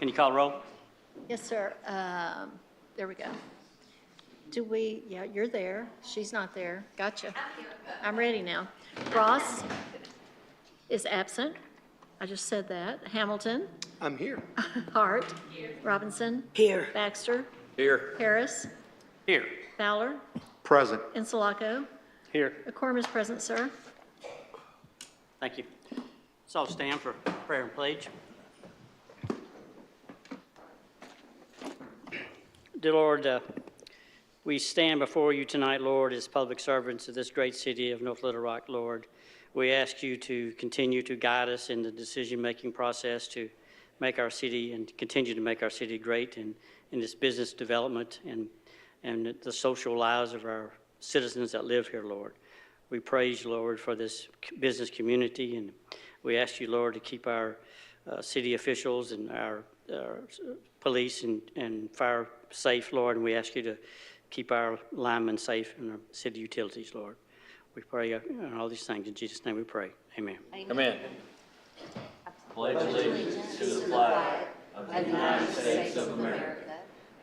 Can you call roll? Yes, sir. There we go. Yeah, you're there. She's not there. Gotcha. I'm ready now. Ross is absent. I just said that. Hamilton, I'm here. Hart, Robinson, Here. Baxter, Here. Harris, Here. Fowler, Present. Insulaco. Here. A quorum is present, sir. Thank you. So I'll stand for prayer and pledge. Dear Lord, we stand before you tonight, Lord, as public servants of this great city of North Little Rock, Lord. We ask you to continue to guide us in the decision-making process to make our city and continue to make our city great in this business development and the social lives of our citizens that live here, Lord. We praise you, Lord, for this business community, and we ask you, Lord, to keep our city officials and our police and fire safe, Lord, and we ask you to keep our linemen safe and our city utilities, Lord. We pray on all these things. In Jesus' name we pray. Amen. Amen. Pledge allegiance to the flag of the United States of America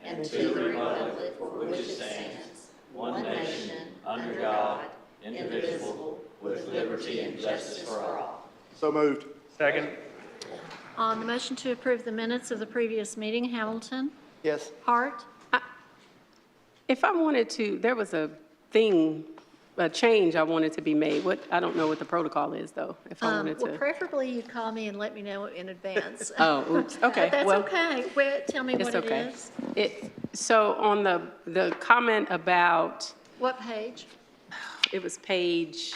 and to the republic for which it stands, one nation, under God, indivisible, with liberty and justice for all. So moved. Second. On the motion to approve the minutes of the previous meeting, Hamilton, Yes. Hart, If I wanted to, there was a change I wanted to be made. I don't know what the protocol is, though, if I wanted well, to. preferably you call me and let me know in advance. Oh, oops, okay. That's well, okay. Tell me what It's it okay. is. So on the comment about, What page? it was page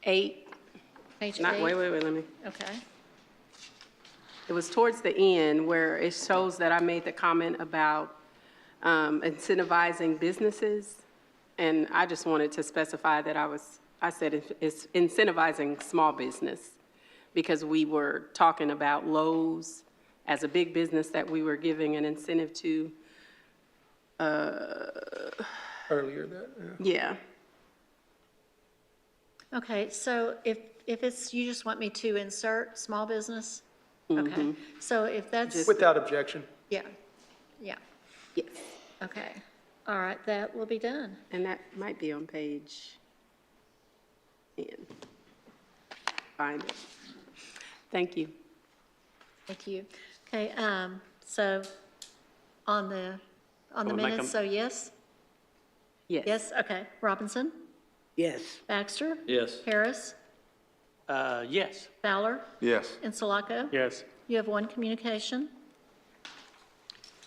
8. Page Not, 8? wait, let me. Okay. It was towards the end where it shows that I made the comment about incentivizing businesses. And I just wanted to specify that I said it's incentivizing small business because we were talking about Lowe's as a big business that we were giving an incentive to. Earlier that, Yeah. Okay, so if it's, you just want me to insert small business? Okay, so if that's, Without objection. yeah, Yes. okay. All right, that will be done. And that might be on page 10. Find it. Thank you. Thank you. Okay, so on the Wanna make minutes, them- so yes? Yes. Yes, okay. Robinson? Yes. Baxter? Yes. Harris? Yes. Fowler? Yes. Insulaco? Yes. You have one communication.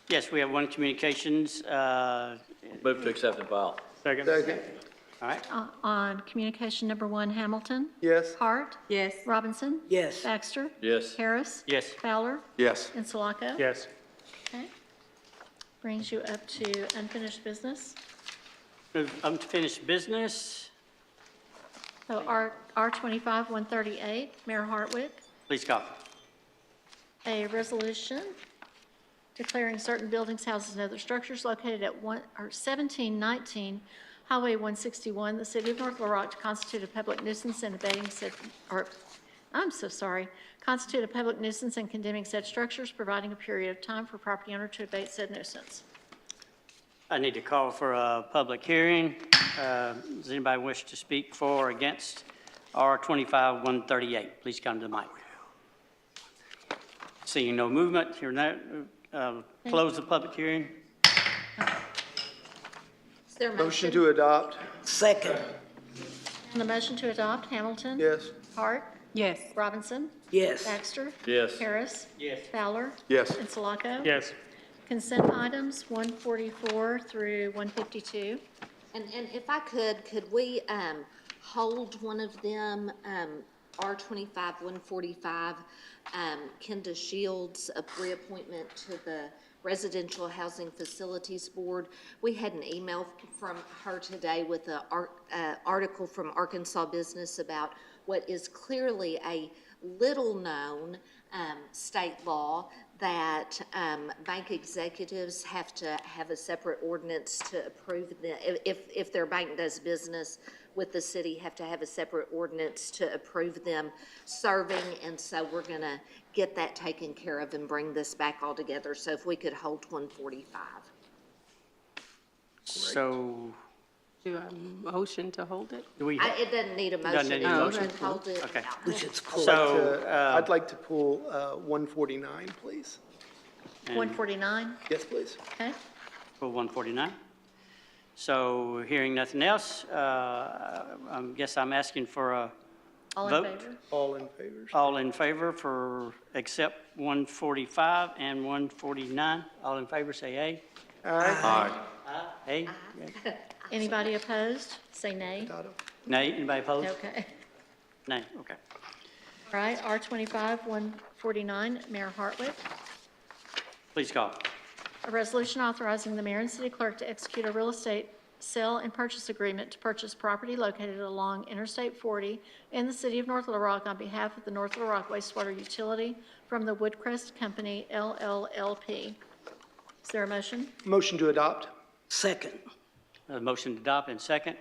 Yes, we have one communications. Move to accept and file. Second. All right. On communication number 1, Hamilton? Yes. Hart? Yes. Robinson? Yes. Baxter? Yes. Harris? Yes. Fowler? Yes. Insulaco? Yes. Okay. Brings you up to unfinished business. Move unfinished business. So R25-138, Mayor Hartwick, Please call. a resolution declaring certain buildings, houses, and other structures located at 1719 Highway 161, the city of North Little Rock, to constitute a public nuisance and abating said, constitute a public nuisance and condemning said structures, providing a period of time for property owner to abate said nuisance. I need to call for a public hearing. Does anybody wish to speak for or against R25-138? Please come to the mic. Seeing no movement, hearing that, close the public hearing. Is there a Motion to adopt. Second. On the motion to adopt, Hamilton? Yes. Hart? Yes. Robinson? Yes. Baxter? Yes. Harris? Yes. Fowler? Yes. Insulaco? Yes. Consent items 144 through 152. And if I could we hold one of them, R25-145, Kenda Shields, a reappointment to the Residential Housing Facilities Board. We had an email from her today with an article from Arkansas Business about what is clearly a little-known state law that bank executives have to have a separate ordinance to approve them. If their bank does business with the city, have to have a separate ordinance to approve them serving. And so we're going to get that taken care of and bring this back all together. So if we could hold 145. So, Do a motion to hold it? do we, It doesn't need a Doesn't motion. need a You motion? can hold it. okay. So, So, I'd like to pull 149, please. 149, Yes, please. okay? for 149. So, hearing nothing else, I guess I'm asking for a All in vote. favor? All in favor? All in favor for accept 145 and 149? All in favor, say aye. Aye. Aye? Anybody opposed? Say nay. Nay, anybody opposed? Okay. Nay, okay. All right, R25, 149, Mayor Hartwick. Please call. A resolution authorizing the mayor and city clerk to execute a real estate sale and purchase agreement to purchase property located along Interstate 40 in the city of North Little Rock on behalf of the North Little Rock Wastewater Utility from the Woodcrest Company LLLP. Is there a motion? Motion to adopt? Second. A motion to adopt and second,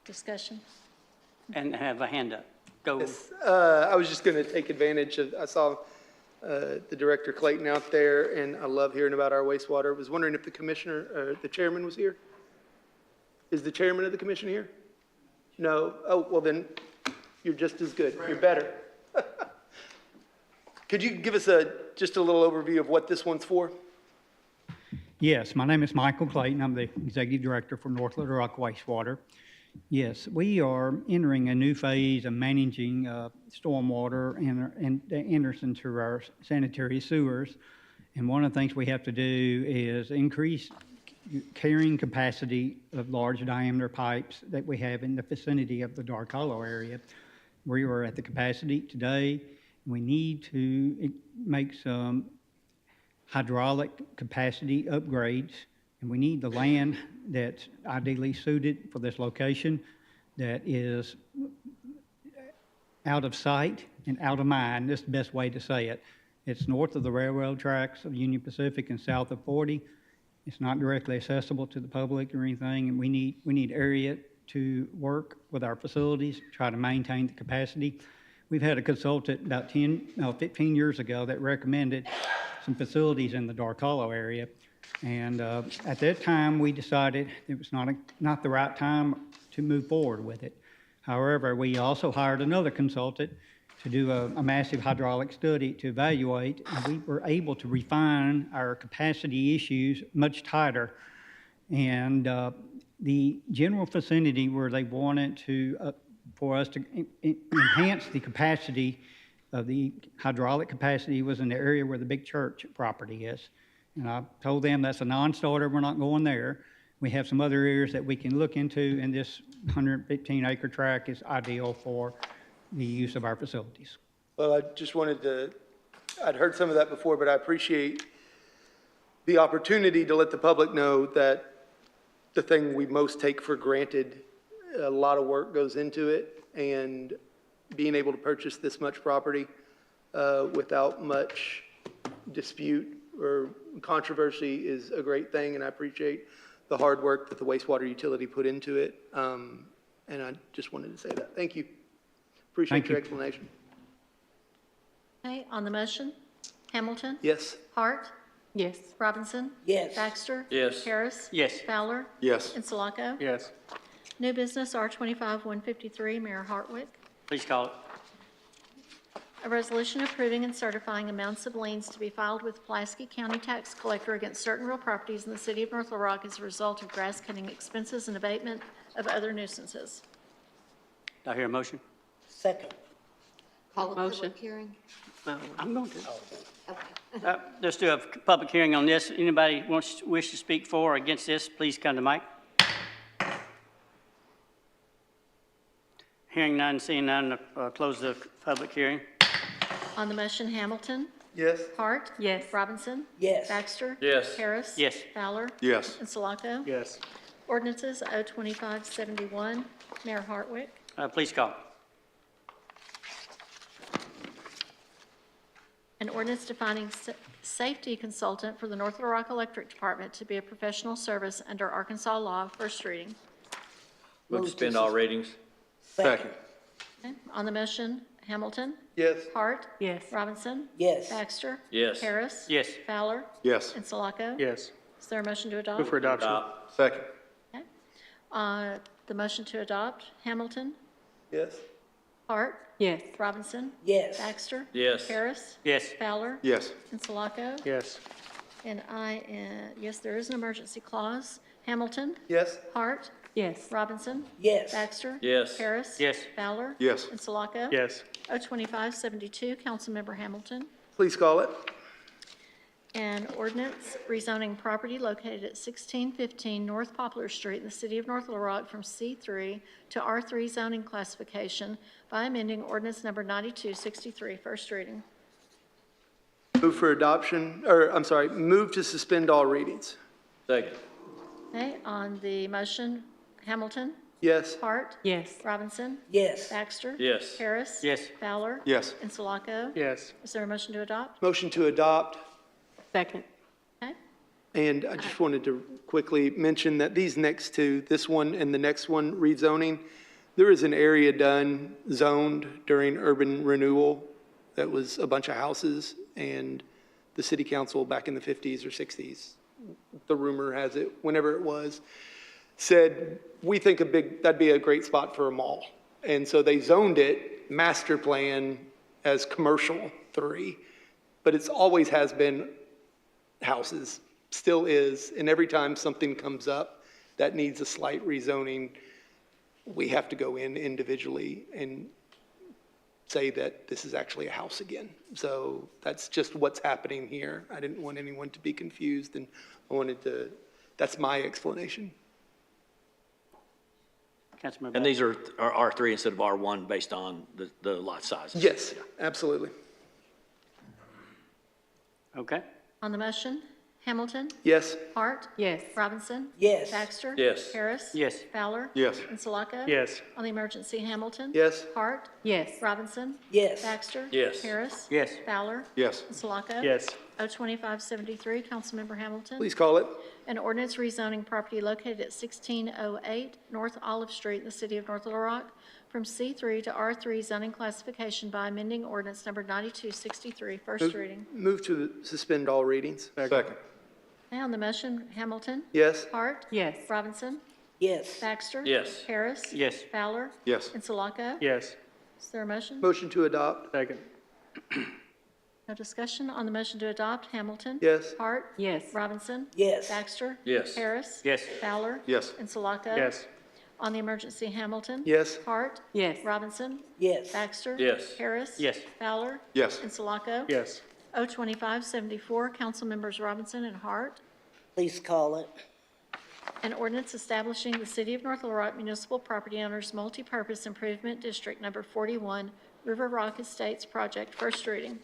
Discussion? and have a hand up. Go. Yes, I was just going to take advantage of, I saw the Director Clayton out there, and I love hearing about our wastewater. Was wondering if the commissioner, the chairman was here? Is the chairman of the commission here? No? Oh, well then, you're just as good. You're better. Could you give us just a little overview of what this one's for? Yes, my name is Michael Clayton. I'm the Executive Director for North Little Rock Wastewater. Yes, we are entering a new phase of managing stormwater and enters into our sanitary sewers. And one of the things we have to do is increase carrying capacity of large diameter pipes that we have in the vicinity of the Dark Hollow area. We are at the capacity today. We need to make some hydraulic capacity upgrades, and we need the land that's ideally suited for this location that is out of sight and out of mind. That's the best way to say it. It's north of the railroad tracks of Union Pacific and south of 40. It's not directly accessible to the public or anything, and we need area to work with our facilities, try to maintain the capacity. We've had a consultant about 15 years ago that recommended some facilities in the Dark Hollow area. And at that time, we decided it was not the right time to move forward with it. However, we also hired another consultant to do a massive hydraulic study to evaluate, and we were able to refine our capacity issues much tighter. And the general vicinity where they wanted to for us to enhance the capacity of the hydraulic capacity was in the area where the big church property is. And I told them that's a non-starter, we're not going there. We have some other areas that we can look into, and this 115-acre tract is ideal for the use of our facilities. Well, I just wanted to, I'd heard some of that before, but I appreciate the opportunity to let the public know that the thing we most take for granted, a lot of work goes into it, and being able to purchase this much property without much dispute or controversy is a great thing, and I appreciate the hard work that the wastewater utility put into it. And I just wanted to say that. Thank you. Appreciate Thank your you. explanation. Okay, on the motion, Hamilton? Yes. Hart? Yes. Robinson? Yes. Baxter? Yes. Harris? Yes. Fowler? Yes. And Sulaco? Yes. New business, R25, 153, Mayor Hartwick. Please call it. A resolution approving and certifying amounts of liens to be filed with Pulaski County Tax Collector against certain real properties in the city of North Little Rock as a result of grass cutting expenses and abatement of other nuisances. Do I hear a motion? Second. Call a public Motion. hearing? I'm going to. Okay. Let's do a public hearing on this. Anybody wish to speak for or against this, please come to mic. Hearing none, seeing none, close the public hearing. On the motion, Hamilton? Yes. Hart? Yes. Robinson? Yes. Baxter? Yes. Harris? Yes. Fowler? Yes. And Sulaco? Yes. Ordinances, O2571, Mayor Hartwick. Please call. An ordinance defining safety consultant for the North Little Rock Electric Department to be a professional service under Arkansas law, first reading. Move to suspend all readings. Second. Okay. On the motion, Hamilton? Yes. Hart? Yes. Robinson? Yes. Baxter? Yes. Harris? Yes. Fowler? Yes. And Sulaco? Yes. Is there a motion to adopt? Move for adoption. Adopt. Second. Okay. The motion to adopt, Hamilton? Yes. Hart? Yes. Robinson? Yes. Baxter? Yes. Harris? Yes. Fowler? Yes. And Sulaco? Yes. And yes, there is an emergency clause. Hamilton? Yes. Hart? Yes. Robinson? Yes. Baxter? Yes. Harris? Yes. Fowler? Yes. And Sulaco? Yes. 02572, Councilmember Hamilton. Please call it. An ordinance rezoning property located at 1615 North Poplar Street in the city of North Little Rock from C3 to R3 zoning classification by amending ordinance number 9263, first reading. Move for adoption, or, I'm sorry, move to suspend all readings. Second. Okay, on the motion, Hamilton? Yes. Hart? Yes. Robinson? Yes. Baxter? Yes. Harris? Yes. Fowler? Yes. And Sulaco? Yes. Is there a motion to adopt? Motion to adopt. Second. Okay, And I just wanted to quickly mention that these next two, this one and the next one, rezoning, there is an area zoned during urban renewal that was a bunch of houses, and the city council back in the 50s or 60s, the rumor has it, whenever it was, said, we think that'd be a great spot for a mall. And so they zoned it, master plan, as commercial 3, but it's always has been houses, still is, and every time something comes up that needs a slight rezoning, we have to go in individually and say that this is actually a house again. So that's just what's happening here. I didn't want anyone to be confused, and I wanted to, that's my explanation. Councilmember. And these are R3 instead of R1 based on the lot sizes? Yes, absolutely. Okay. on the motion, Hamilton? Yes. Hart? Yes. Robinson? Yes. Baxter? Yes. Harris? Yes. Fowler? Yes. And Sulaco? Yes. On the emergency, Hamilton? Yes. Hart? Yes. Robinson? Yes. Baxter? Yes. Harris? Yes. Fowler? Yes. And Sulaco? Yes. 02573, Councilmember Hamilton. Please call it. An ordinance rezoning property located at 1608 North Olive Street in the city of North Little Rock from C3 to R3 zoning classification by amending ordinance number 9263, first reading. Move to suspend all readings. Second. Now on the motion, Hamilton? Yes. Hart? Yes. Robinson? Yes. Baxter? Yes. Harris? Yes. Fowler? Yes. And Sulaco? Yes. Is there a motion? Motion to adopt. Second. No discussion on the motion to adopt. Hamilton? Yes. Hart? Yes. Robinson? Yes. Baxter? Yes. Harris? Yes. Fowler? Yes. And Sulaco? Yes. On the emergency, Hamilton? Yes. Hart? Yes. Robinson? Yes. Baxter? Yes. Harris? Yes. Fowler? Yes. And Sulaco? Yes. 02574, council members Robinson and Hart. Please call it. An ordinance establishing the City of North Little Rock Municipal Property Owners Multipurpose Improvement District Number 41, River Rock Estates Project, first reading.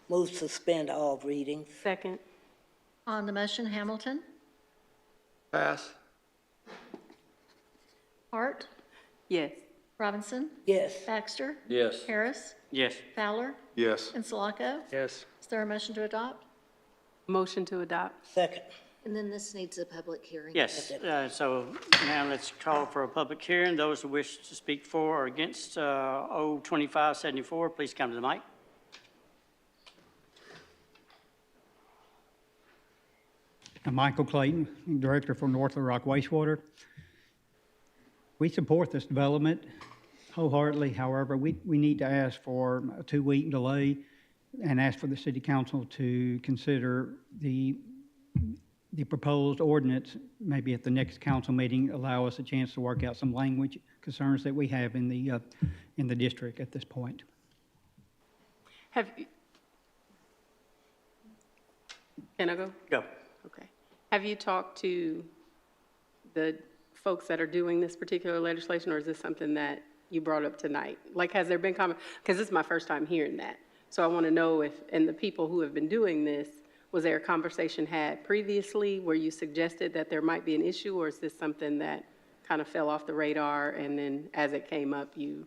Move suspend all readings. Second. On the motion, Hamilton? Pass. Hart? Yes. Robinson? Yes. Baxter? Yes. Harris? Yes. Fowler? Yes. And Sulaco? Yes. Is there a motion to adopt? Motion to adopt. Second. And then this needs a public hearing. Yes. So now let's call for a public hearing. Those who wish to speak for or against 02574, please come to the mic. I'm Michael Clayton, Director for North Little Rock Wastewater. We support this development wholeheartedly. However, we need to ask for a 2-week delay and ask for the city council to consider the proposed ordinance, maybe at the next council meeting, allow us a chance to work out some language concerns that we have in the district at this point. Can I go? Go. Okay. Have you talked to the folks that are doing this particular legislation, or is this something that you brought up tonight? Like, has there been comment? Because this is my first time hearing that. So I want to know if, and the people who have been doing this, was there a conversation had previously where you suggested that there might be an issue, or is this something that kind of fell off the radar and then as it came up, you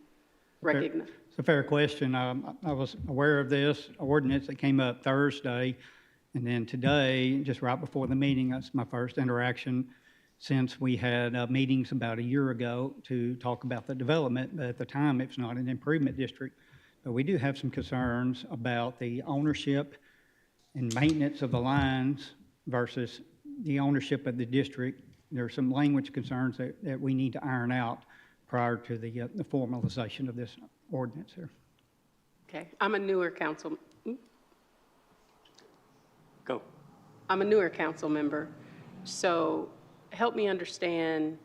recognized? It's a fair question. I was aware of this ordinance that came up Thursday, and then today, just right before the meeting, that's my first interaction since we had meetings about a year ago to talk about the development. But at the time, it's not an improvement district. but we do have some concerns about the ownership and maintenance of the lines versus the ownership of the district. There are some language concerns that we need to iron out prior to the formalization of this ordinance here. Okay, I'm a newer council member, so help me understand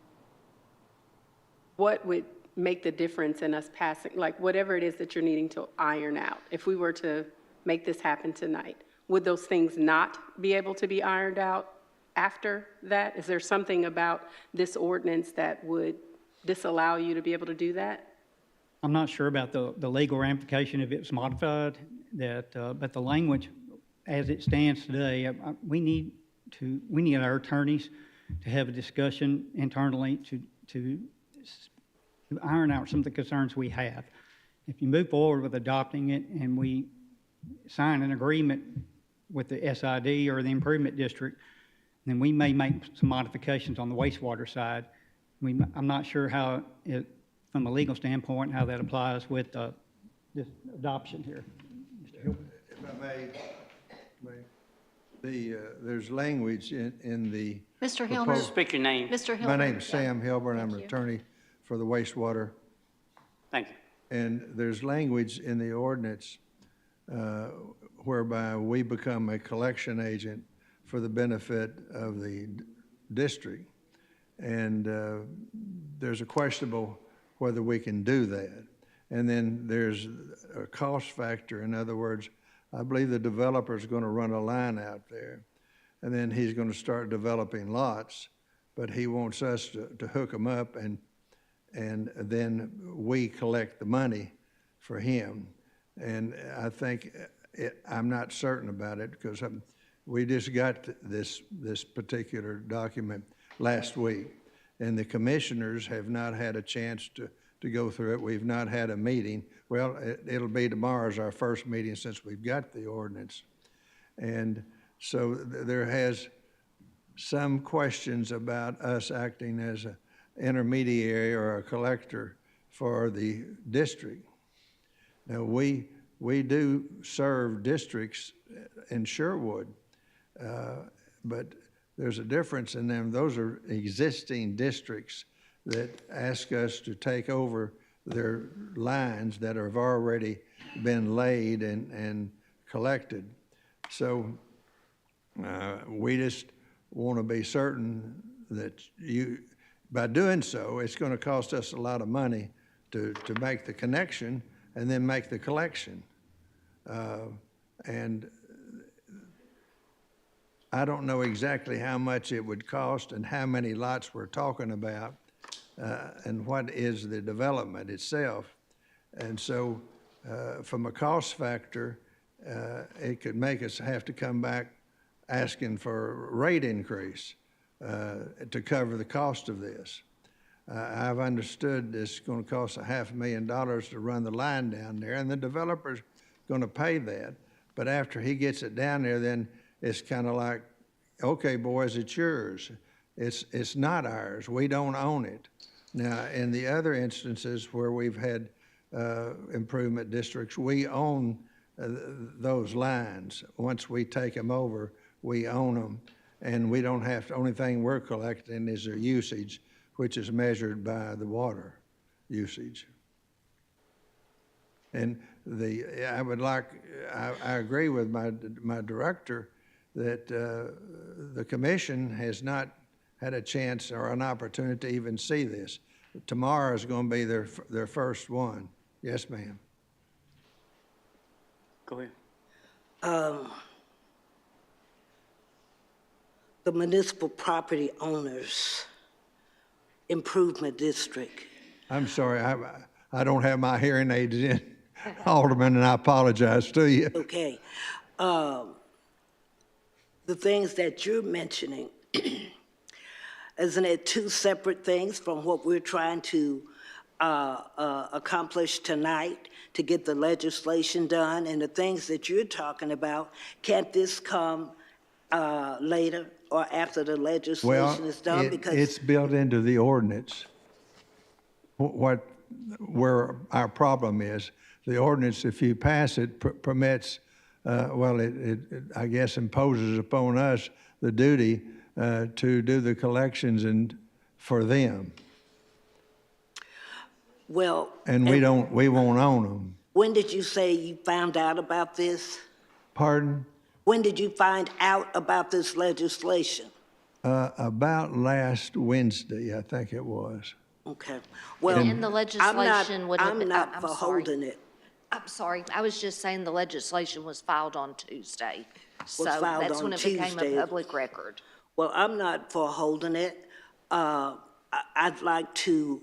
what would make the difference in us passing, like whatever it is that you're needing to iron out. If we were to make this happen tonight, would those things not be able to be ironed out after that? Is there something about this ordinance that would disallow you to be able to do that? I'm not sure about the legal ramification if it's modified, but the language as it stands today, we need our attorneys to have a discussion internally to iron out some of the concerns we have. If you move forward with adopting it and we sign an agreement with the SID or the improvement district, then we may make some modifications on the wastewater side. I'm not sure how from a legal standpoint, how that applies with this adoption here. Mr. Hill? If I may, there's language in the. Mr. Hilmer. Speak your name. Mr. Hilmer. My name's Sam Hilburn. I'm Thank an you. attorney for the wastewater. Thank you. And there's language in the ordinance whereby we become a collection agent for the benefit of the district. And there's a questionable whether we can do that. And then there's a cost factor. In other words, I believe the developer's going to run a line out there, and then he's going to start developing lots, but he wants us to hook them up, and then we collect the money for him. And I think, I'm not certain about it because we just got this particular document last week, and the commissioners have not had a chance to go through it. We've not had a meeting. Well, it'll be tomorrow's our first meeting since we've got the ordinance. And so there has some questions about us acting as an intermediary or a collector for the district. Now, we do serve districts in Sherwood, but there's a difference in them. Those are existing districts that ask us to take over their lines that have already been laid and collected. So we just want to be certain that by doing so, it's going to cost us a lot of money to make the connection and then make the collection. And I don't know exactly how much it would cost and how many lots we're talking about, and what is the development itself. And so from a cost factor, it could make us have to come back asking for a rate increase to cover the cost of this. I've understood it's going to cost $500,000 to run the line down there, and the developer's going to pay that. But after he gets it down there, then it's kind of like, okay, boys, it's yours. It's not ours. We don't own it. Now, in the other instances where we've had improvement districts, we own those lines. Once we take them over, we own them, and we don't have to, only thing we're collecting is their usage, which is measured by the water usage. And I agree with my director that the commission has not had a chance or an opportunity to even see this. Tomorrow is going to be their first one. Yes, ma'am. Go ahead. The municipal property owners improvement district. I'm sorry, I don't have my hearing aids in, Alderman, and I apologize to you. Okay. The things that you're mentioning, isn't it two separate things from what we're trying to accomplish tonight to get the legislation done? And the things that you're talking about, can't this come later or after the legislation is done? Because it's built into the ordinance. Where our problem is, The ordinance, if you pass it, permits, it I guess imposes upon us the duty to do the collections and for them. Well. And we won't own them. When did you say you found out about this? Pardon? When did you find out about this legislation? About last Wednesday, I think it was. Okay. Well, And the legislation would have I'm been. not I'm for sorry. holding it. I'm sorry, I was just saying the legislation was filed on Tuesday. So filed that's on when it became Tuesday. a public record. Well, I'm not for holding it. I'd like to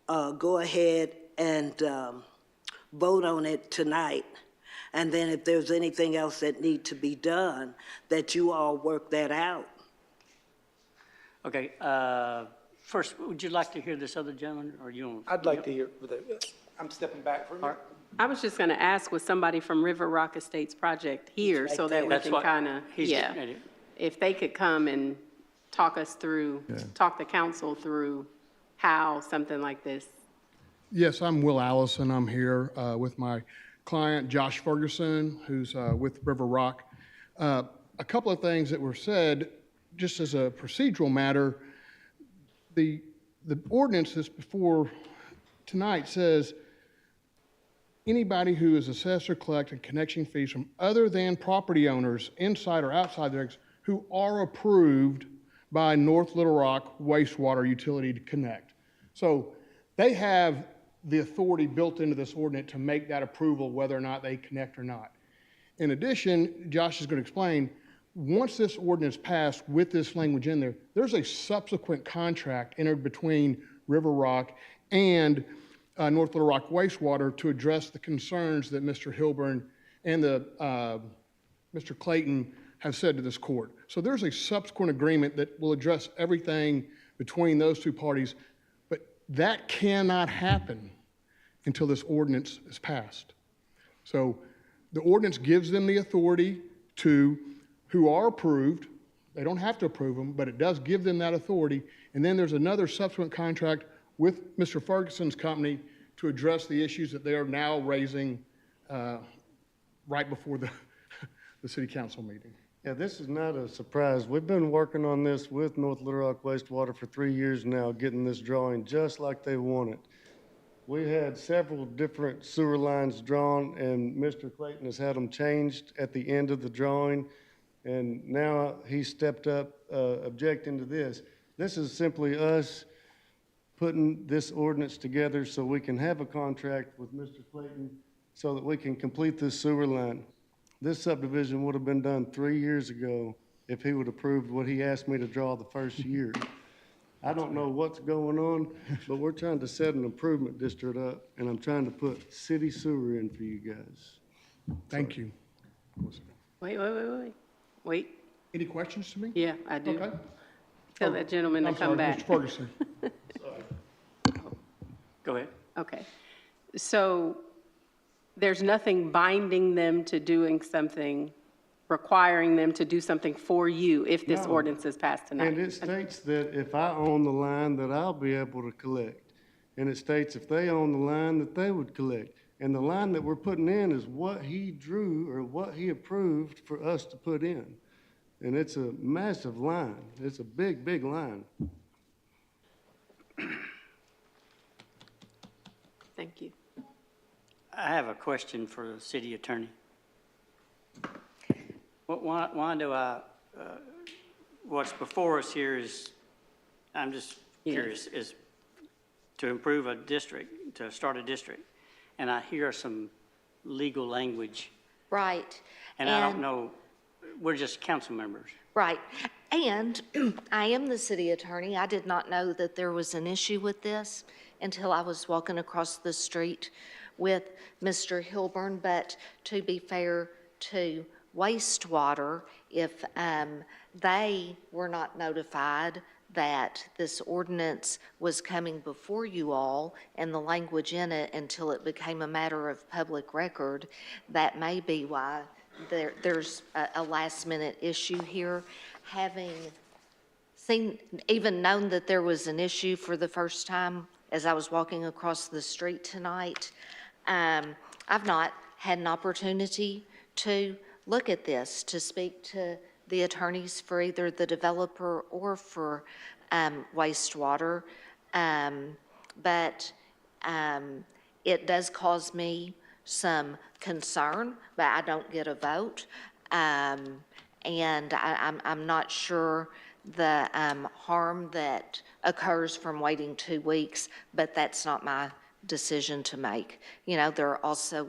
go ahead and vote on it tonight. And then if there's anything else that need to be done, that you all work that out. Okay, first, would you like to hear this other gentleman, or you want? I'd like to hear, I'm stepping back for a minute. I was just going to ask, was somebody from River Rock Estates Project here so that we That's can what kind of, he's yeah. getting ready. If they could come and talk us through, talk the council through how something like this. Yes, I'm Will Allison. I'm here with my client, Josh Ferguson, who's with River Rock. A couple of things that were said, just as a procedural matter, the ordinance that's before tonight says anybody who is assessed or collected connection fees from other than property owners inside or outside the regs who are approved by North Little Rock Wastewater Utility to connect. So they have the authority built into this ordinance to make that approval whether or not they connect or not. In addition, Josh is going to explain, once this ordinance passed with this language in there, there's a subsequent contract entered between River Rock and North Little Rock Wastewater to address the concerns that Mr. Hilburn and Mr. Clayton have said to this court. So there's a subsequent agreement that will address everything between those two parties, but that cannot happen until this ordinance is passed. So the ordinance gives them the authority to, who are approved, they don't have to approve them, but it does give them that authority. And then there's another subsequent contract with Mr. Ferguson's company to address the issues that they are now raising right before the city council meeting. Yeah, this is not a surprise. We've been working on this with North Little Rock Wastewater for 3 years now, getting this drawing just like they want it. We had several different sewer lines drawn, and Mr. Clayton has had them changed at the end of the drawing, and now he stepped up objecting to this. This is simply us putting this ordinance together so we can have a contract with Mr. Clayton so that we can complete this sewer line. This subdivision would have been done 3 years ago if he would have approved what he asked me to draw the first year. I don't know what's going on, but we're trying to set an improvement district up, and I'm trying to put city sewer in for you guys. Thank you. Wait. Any questions to me? Yeah, I do. Okay. Tell that gentleman to I'm come sorry, back. Mr. Ferguson. Go ahead. Okay. So there's nothing binding them to doing something, requiring them to do something for you if this No. ordinance is passed tonight? And it states that if I own the line, that I'll be able to collect. And it states if they own the line, that they would collect. And the line that we're putting in is what he drew or what he approved for us to put in. And it's a massive line. It's a big, big line. Thank you. I have a question for the city attorney. Why do what's before us here is, I'm just curious, is to improve a district, to start a district. And I hear some legal language, Right. and I don't know, we're just council members. Right. And I am the city attorney. I did not know that there was an issue with this until I was walking across the street with Mr. Hilburn. But to be fair to wastewater, if they were not notified that this ordinance was coming before you all and the language in it until it became a matter of public record, that may be why there's a last-minute issue here. Having seen, even known that there was an issue for the first time as I was walking across the street tonight, I've not had an opportunity to look at this, to speak to the attorneys for either the developer or for wastewater. But it does cause me some concern, but I don't get a vote. And I'm not sure the harm that occurs from waiting 2 weeks, but that's not my decision to make. You know, there also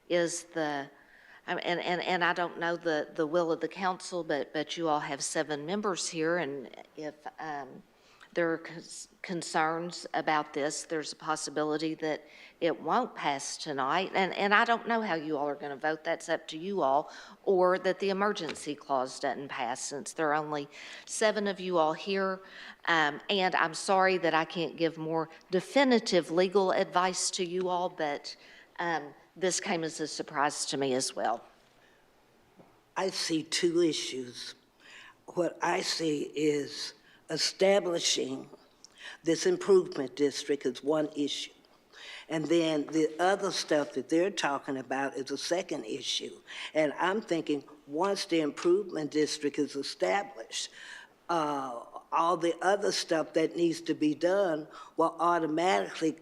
is and I don't know the will of the council, but you all have 7 members here, and if there are concerns about this, there's a possibility that it won't pass tonight. And I don't know how you all are going to vote. That's up to you all. Or that the emergency clause doesn't pass, since there are only 7 of you all here. And I'm sorry that I can't give more definitive legal advice to you all, but this came as a surprise to me as well. I see 2 issues. What I see is establishing this improvement district is one issue. And then the other stuff that they're talking about is a second issue. And I'm thinking, once the improvement district is established, all the other stuff that needs to be done will automatically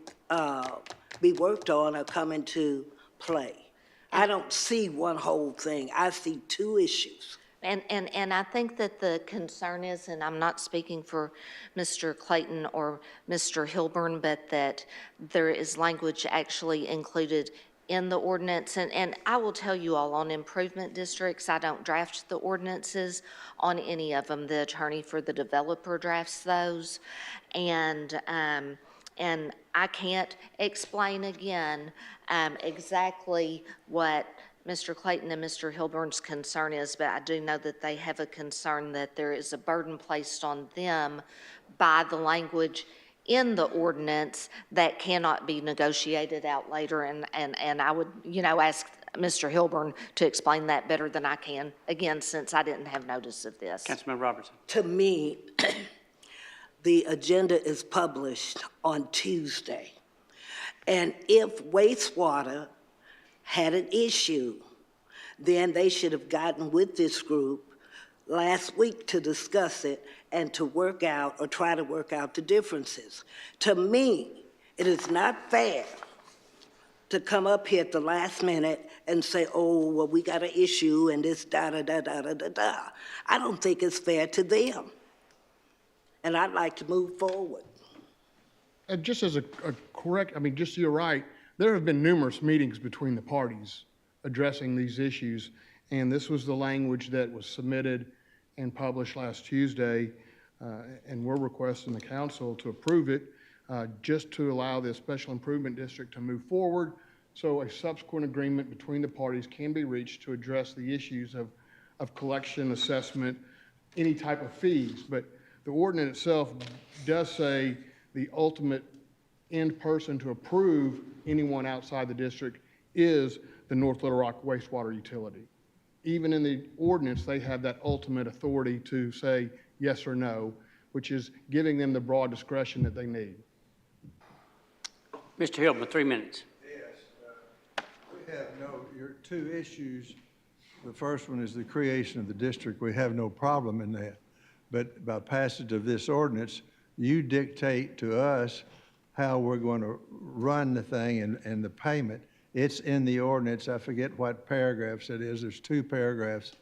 be worked on or come into play. I don't see one whole thing. I see 2 issues. And I think that the concern is, and I'm not speaking for Mr. Clayton or Mr. Hilburn, but that there is language actually included in the ordinance. And I will tell you all, on improvement districts, I don't draft the ordinances on any of them. The attorney for the developer drafts those. And I can't explain again exactly what Mr. Clayton and Mr. Hilburn's concern is, but I do know that they have a concern that there is a burden placed on them by the language in the ordinance that cannot be negotiated out later. And I would, ask Mr. Hilburn to explain that better than I can, again, since I didn't have notice of this. Councilman Robertson. To me, the agenda is published on Tuesday. And if wastewater had an issue, then they should have gotten with this group last week to discuss it and to work out or try to work out the differences. To me, it is not fair to come up here at the last minute and say, oh, well, we got an issue and this da-da-da-da-da-da-da. I don't think it's fair to them. And I'd like to move forward. Just as a correct, just you're right, there have been numerous meetings between the parties addressing these issues, and this was the language that was submitted and published last Tuesday, and we're requesting the council to approve it just to allow the special improvement district to move forward, so a subsequent agreement between the parties can be reached to address the issues of collection, assessment, any type of fees. But the ordinance itself does say the ultimate end person to approve anyone outside the district is the North Little Rock wastewater utility. Even in the ordinance, they have that ultimate authority to say yes or no, which is giving them the broad discretion that they need. Mr. Hilburn, 3 minutes. Yes, we have your 2 issues. The first one is the creation of the district. We have no problem in that. But by passage of this ordinance, you dictate to us how we're going to run the thing and the payment. It's in the ordinance. I forget what paragraphs it is. There's 2 paragraphs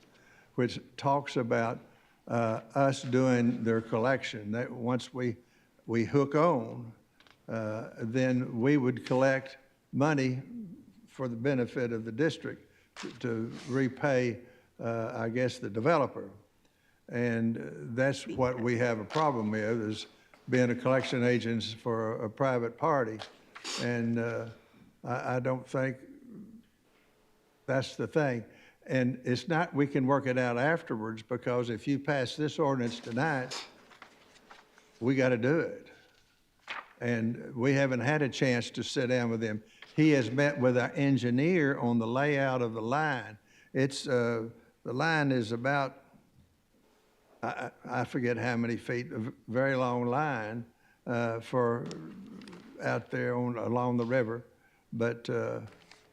which talks about us doing their collection. That once we hook on, then we would collect money for the benefit of the district to repay, I guess, the developer. And that's what we have a problem with, is being a collection agent for a private party. And I don't think that's the thing. And it's not, we can work it out afterwards, because if you pass this ordinance tonight, we got to do it. And we haven't had a chance to sit down with him. He has met with our engineer on the layout of the line. It's, the line is about, I forget how many feet, a very long line for out there along the river. But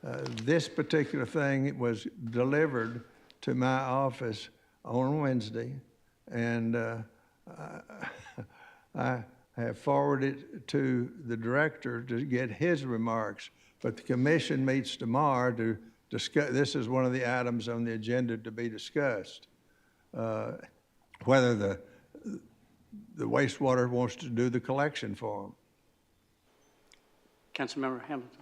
This particular thing was delivered to my office on Wednesday, and I have forwarded it to the director to get his remarks. But the commission meets tomorrow to discuss, this is one of the items on the agenda to be discussed, whether the wastewater wants to do the collection for them. Councilmember Hamilton.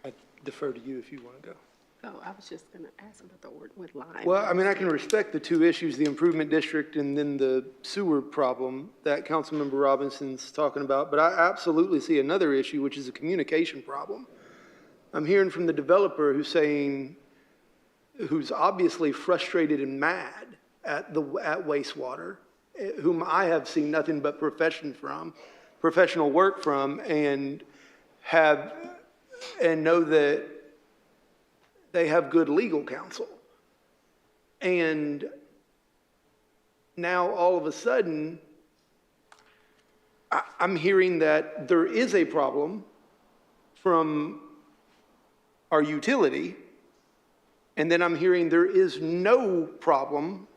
I defer to you if you want to go. Oh, I was just going to ask about the word with line. Well, I mean, I can respect the two issues, the improvement district and then the sewer problem that Councilmember Robinson's talking about, but I absolutely see another issue, which is a communication problem. I'm hearing from the developer who's saying, who's obviously frustrated and mad at wastewater, whom I have seen nothing but professional work from, and know that they have good legal counsel. And now all of a sudden, I'm hearing that there is a problem from our utility, and then I'm hearing there is no problem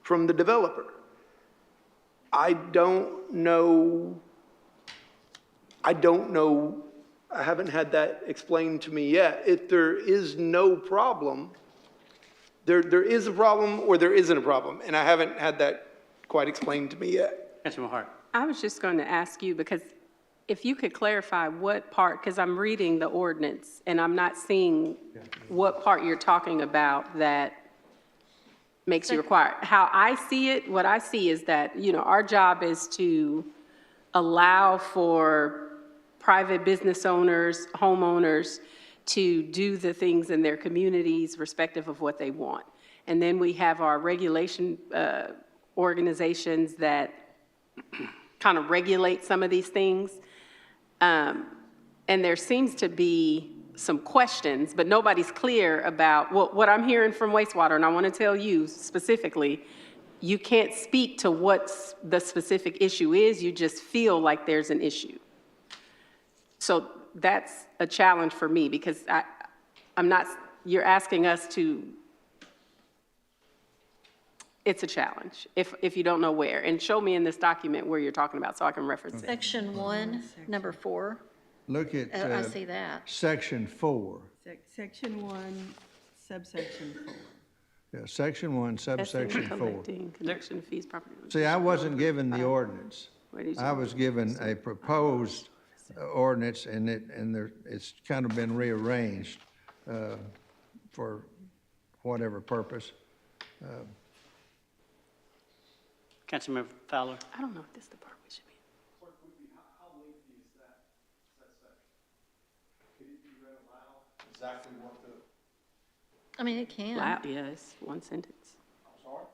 from the developer. I don't know, I haven't had that explained to me yet. If there is no problem, there is a problem or there isn't a problem, and I haven't had that quite explained to me yet. Councilman Hart. I was just going to ask you, because if you could clarify what part, because I'm reading the ordinance and I'm not seeing what part you're talking about that makes you require. How I see it, what I see is that, you know, our job is to allow for private business owners, homeowners to do the things in their communities respective of what they want. And then we have our regulation organizations that kind of regulate some of these things. And there seems to be some questions, but nobody's clear about what I'm hearing from wastewater. And I want to tell you specifically, you can't speak to what the specific issue is. You just feel like there's an issue. So that's a challenge for me, because I'm not, you're asking us to, it's a challenge if you don't know where. And show me in this document where you're talking about so I can reference it. Section 1, number 4. Look at I see that. Section 4. Section 1, subsection 4. Yeah, Section 1, subsection 4. Collecting connection fees, property. See, I wasn't given the ordinance. I was given a proposed ordinance, and it's kind of been rearranged for whatever purpose. Councilmember Fowler. I don't know if this is the part we should be. How lengthy is that section? Could it be read aloud? Exactly what the... I mean, it can. Yeah, it's one sentence. I'm sorry?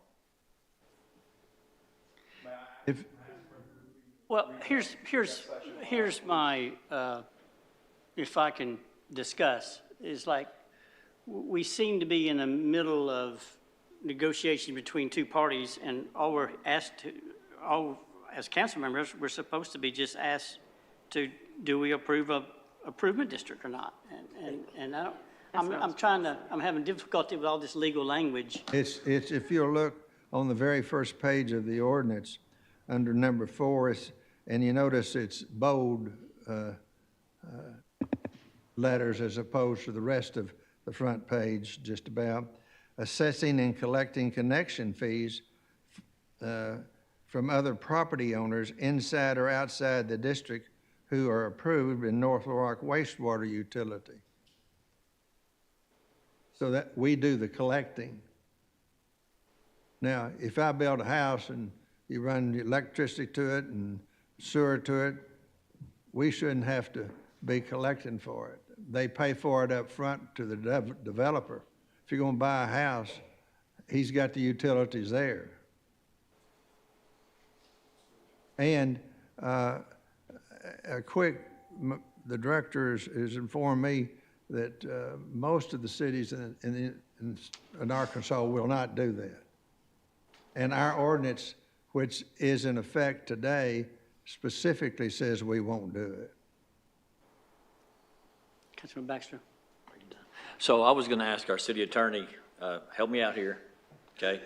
Well, here's my, if I can discuss, is like, we seem to be in the middle of negotiation between two parties, and all we're asked to, as council members, we're supposed to be just asked to, do we approve of improvement district or not? And I don't, I'm having difficulty with all this legal language. It's if you'll look on the very first page of the ordinance, under number 4, and you notice it's bold letters as opposed to the rest of the front page, just about. Assessing and collecting connection fees from other property owners inside or outside the district who are approved in North Little Rock wastewater utility. So that we do the collecting. Now, if I build a house and you run the electricity to it and sewer to it, we shouldn't have to be collecting for it. They pay for it up front to the developer. If you're going to buy a house, he's got the utilities there. And the director has informed me that most of the cities in Arkansas will not do that. And our ordinance, which is in effect today, specifically says we won't do it. Councilman Baxter? So I was going to ask our city attorney, help me out here, okay?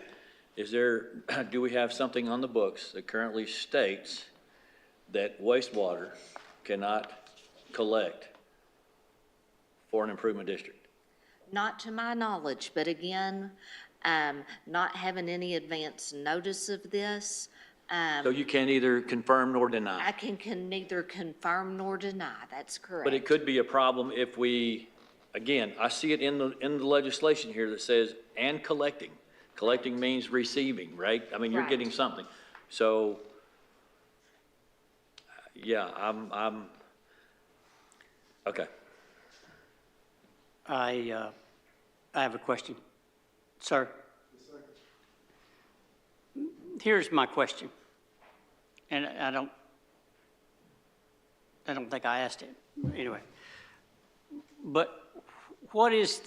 Do we have something on the books that currently states that wastewater cannot collect for an improvement district? Not to my knowledge, but again, not having any advance notice of this, So you can't either confirm nor I deny. can neither confirm nor deny. That's correct. But it could be a problem if we, again, I see it in the legislation here that says, and collecting. Collecting means receiving, right? I mean, you're Right. getting something. So, yeah, I'm, okay. I have a question. Sir? Here's my question, and I don't think I asked it, anyway. But what is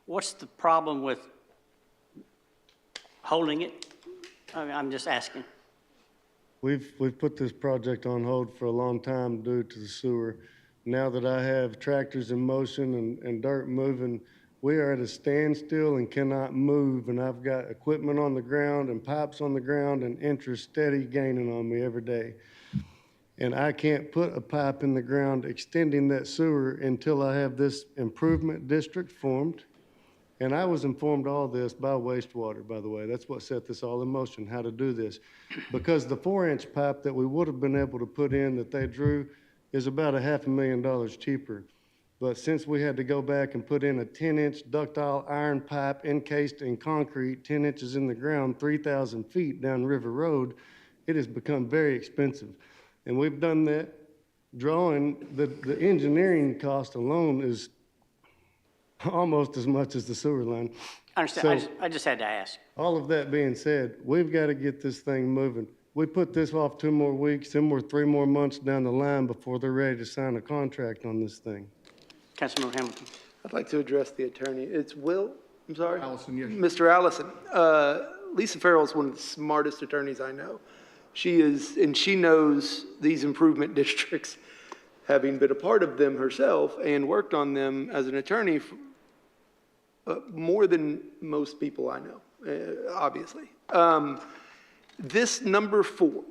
what's the problem with holding it? I mean, I'm just asking. We've put this project on hold for a long time due to the sewer. Now that I have tractors in motion and dirt moving, we are at a standstill and cannot move, and I've got equipment on the ground and pipes on the ground and interest steady gaining on me every day. And I can't put a pipe in the ground extending that sewer until I have this improvement district formed. And I was informed all this by wastewater, by the way. That's what set this all in motion, how to do this. Because the 4-inch pipe that we would have been able to put in that they drew is about $500,000 cheaper. But since we had to go back and put in a 10-inch ductile iron pipe encased in concrete, 10 inches in the ground, 3,000 feet down River Road, it has become very expensive. And we've done that drawing, the engineering cost alone is almost as much as the sewer line. I understand, So- I just had to ask. All of that being said, we've got to get this thing moving. We put this off 2 more weeks, then we're 3 more months down the line before they're ready to sign a contract on this thing. Councilmember Hamilton? I'd like to address the attorney. It's Will, I'm sorry? Allison, yes. Mr. Allison, Lisa Farrell is one of the smartest attorneys I know. She is, and she knows these improvement districts, having been a part of them herself and worked on them as an attorney for, more than most people I know, obviously. This number 4,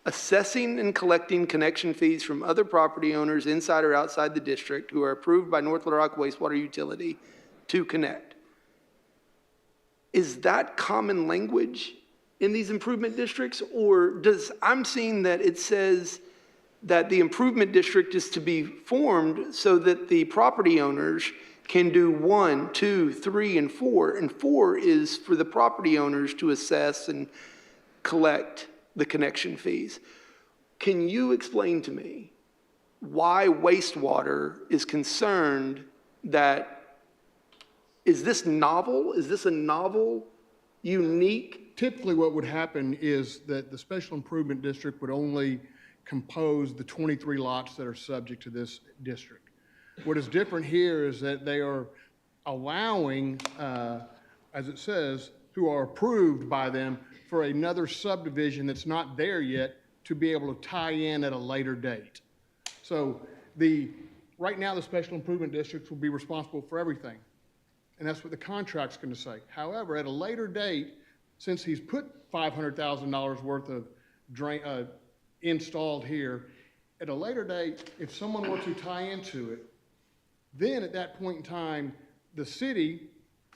assessing and collecting connection fees from other property owners inside or outside the district who are approved by North Little Rock Wastewater Utility to connect. Is that common language in these improvement districts? Or I'm seeing that it says that the improvement district is to be formed so that the property owners can do 1, 2, 3, and 4. And 4 is for the property owners to assess and collect the connection fees. Can you explain to me why wastewater is concerned that, is this novel? Is this a novel, unique? Typically, what would happen is that the special improvement district would only compose the 23 lots that are subject to this district. What is different here is that they are allowing, as it says, who are approved by them for another subdivision that's not there yet to be able to tie in at a later date. So right now, the special improvement districts will be responsible for everything. And that's what the contract's going to say. However, at a later date, since he's put $500,000 worth of drain, installed here, at a later date, if someone were to tie into it, then at that point in time, the city,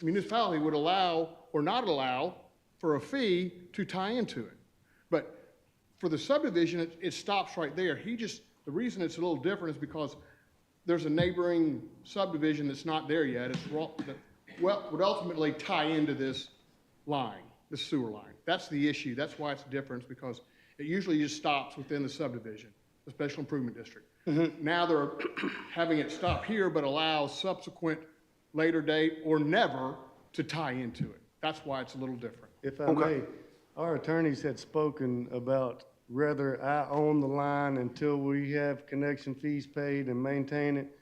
municipality would allow or not allow for a fee to tie into it. But for the subdivision, it stops right there. The reason it's a little different is because there's a neighboring subdivision that's not there yet. Would ultimately tie into this line, this sewer line. That's the issue. That's why it's a difference, because it usually just stops within the subdivision, the special improvement district. Now they're having it stop here, but allow subsequent later date or never to tie into it. That's why it's a little different. If I may, our attorneys had spoken about whether I own the line until we have connection fees paid and maintain it,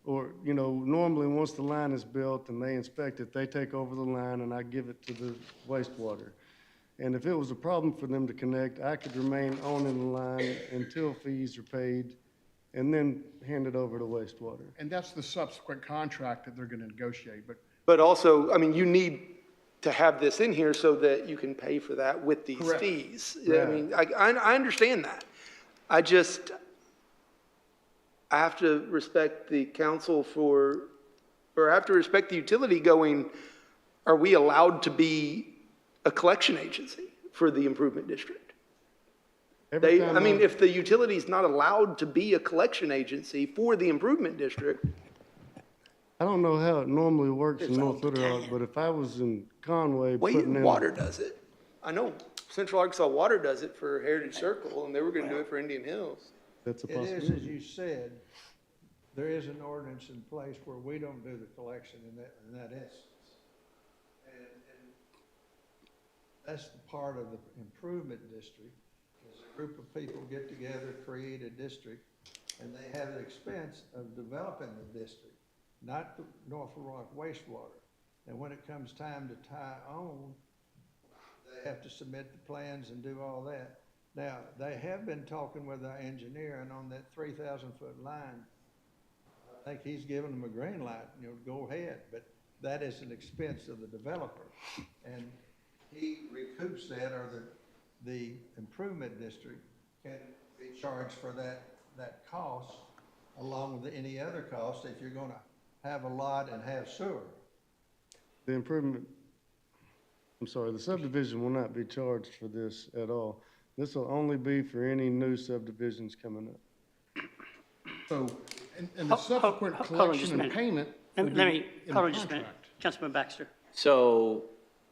or, normally once the line is built and they inspect it, they take over the line and I give it to the wastewater. And if it was a problem for them to connect, I could remain owning the line until fees are paid and then hand it over to wastewater. And that's the subsequent contract that they're going to negotiate, but But also, I mean, you need to have this in here so that you can pay for that with these Correct. fees. I Right. mean, I understand that. I have to respect the council or I have to respect the utility going, are we allowed to be a collection agency for the improvement district? Every time I mean, if the utility's not allowed to be a collection agency for the improvement district, I don't know how it normally works in North Little Rock, but if I was in Conway putting in. Water does it. I know Central Arkansas Water does it for Heritage Circle, and they were gonna do it for Indian Hills. That's a It is, as possibility. you said, there is an ordinance in place where we don't do the collection in that instance. And that's the part of the improvement district, is a group of people get together, create a district, and they have the expense of developing the district, not the North Little Rock wastewater. And when it comes time to tie on, they have to submit the plans and do all that. Now, they have been talking with our engineer, and on that 3,000-foot line, I think he's given them a green light, go ahead, but that is an expense of the developer. And he recoups that, or the improvement district can be charged for that cost, along with any other cost if you're gonna have a lot and have sewer. The subdivision will not be charged for this at all. This will only be for any new subdivisions coming up. so, and the subsequent hold on just a collection and minute. payment Let would me, be in the hold on just a minute. contract. Councilman Baxter. So,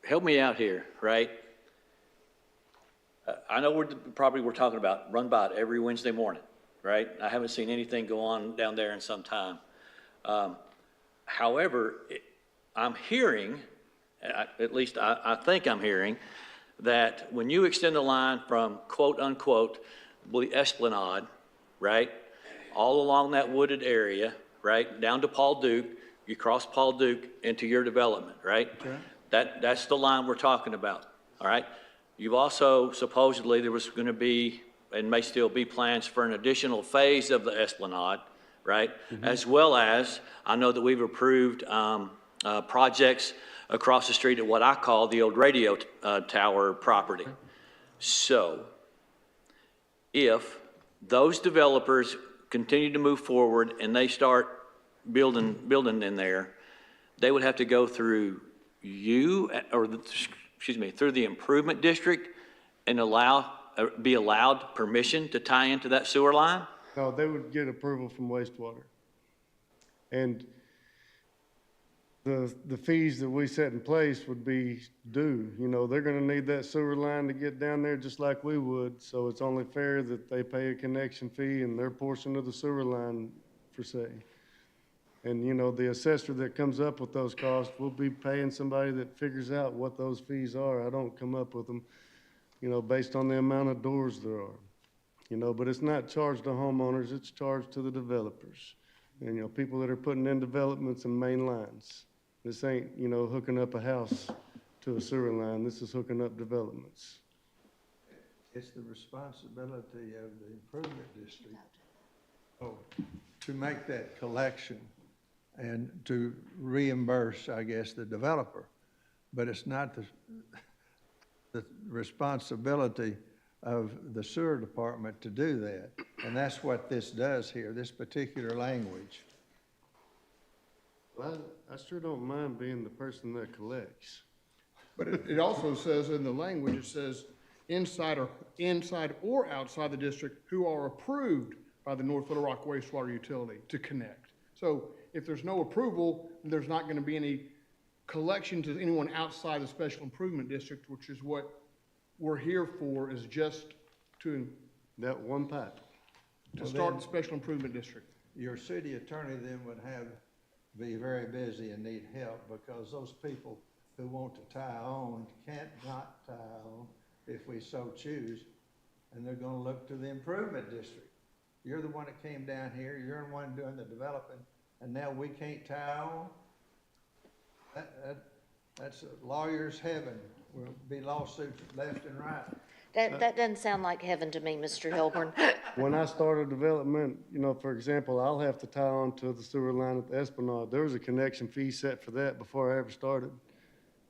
help me out here, right? I know we're talking about, run by it every Wednesday morning, right? I haven't seen anything go on down there in some time. However, I'm hearing, at least I think I'm hearing, that when you extend the line from quote-unquote, the Esplanade, right, all along that wooded area, right, down to Paul Duke, you cross Paul Duke into your development, right? Okay. That's the line we're talking about, all right? You've also, supposedly, there was going to be, and may still be, plans for an additional phase of the Esplanade, right? As well as, I know that we've approved projects across the street at what I call the old radio tower property. So, if those developers continue to move forward and they start building in there, they would have to go through through the improvement district and be allowed permission to tie into that sewer line? No, they would get approval from wastewater. And the fees that we set in place would be due. They're gonna need that sewer line to get down there just like we would, so it's only fair that they pay a connection fee and their portion of the sewer line, per se. And, the assessor that comes up with those costs will be paying somebody that figures out what those fees are. I don't come up with them, based on the amount of doors there are. But it's not charged to homeowners, it's charged to the developers. And, people that are putting in developments and main lines. This ain't, hooking up a house to a sewer line, this is hooking up developments. It's the responsibility of the improvement district to make that collection and to reimburse, I guess, the developer. But it's not the responsibility of the sewer department to do that. And that's what this does here, this particular language. Well, I sure don't mind being the person that collects. But it also says in the language, it says inside or outside the district who are approved by the North Little Rock wastewater utility to connect. So if there's no approval, there's not going to be any collection to anyone outside the special improvement district, which is what we're here for, is just to That one pipe. start the special improvement district. Your city attorney then would be very busy and need help, because those people who want to tie on can't not tie on if we so choose, and they're gonna look to the improvement district. You're the one that came down here, you're the one doing the developing, and now we can't tie on? That's a lawyer's heaven. Will be lawsuits left and right. That doesn't sound like heaven to me, Mr. Hilburn. When I started development, you know, for example, I'll have to tie onto the sewer line at the Esplanade. There was a connection fee set for that before I ever started.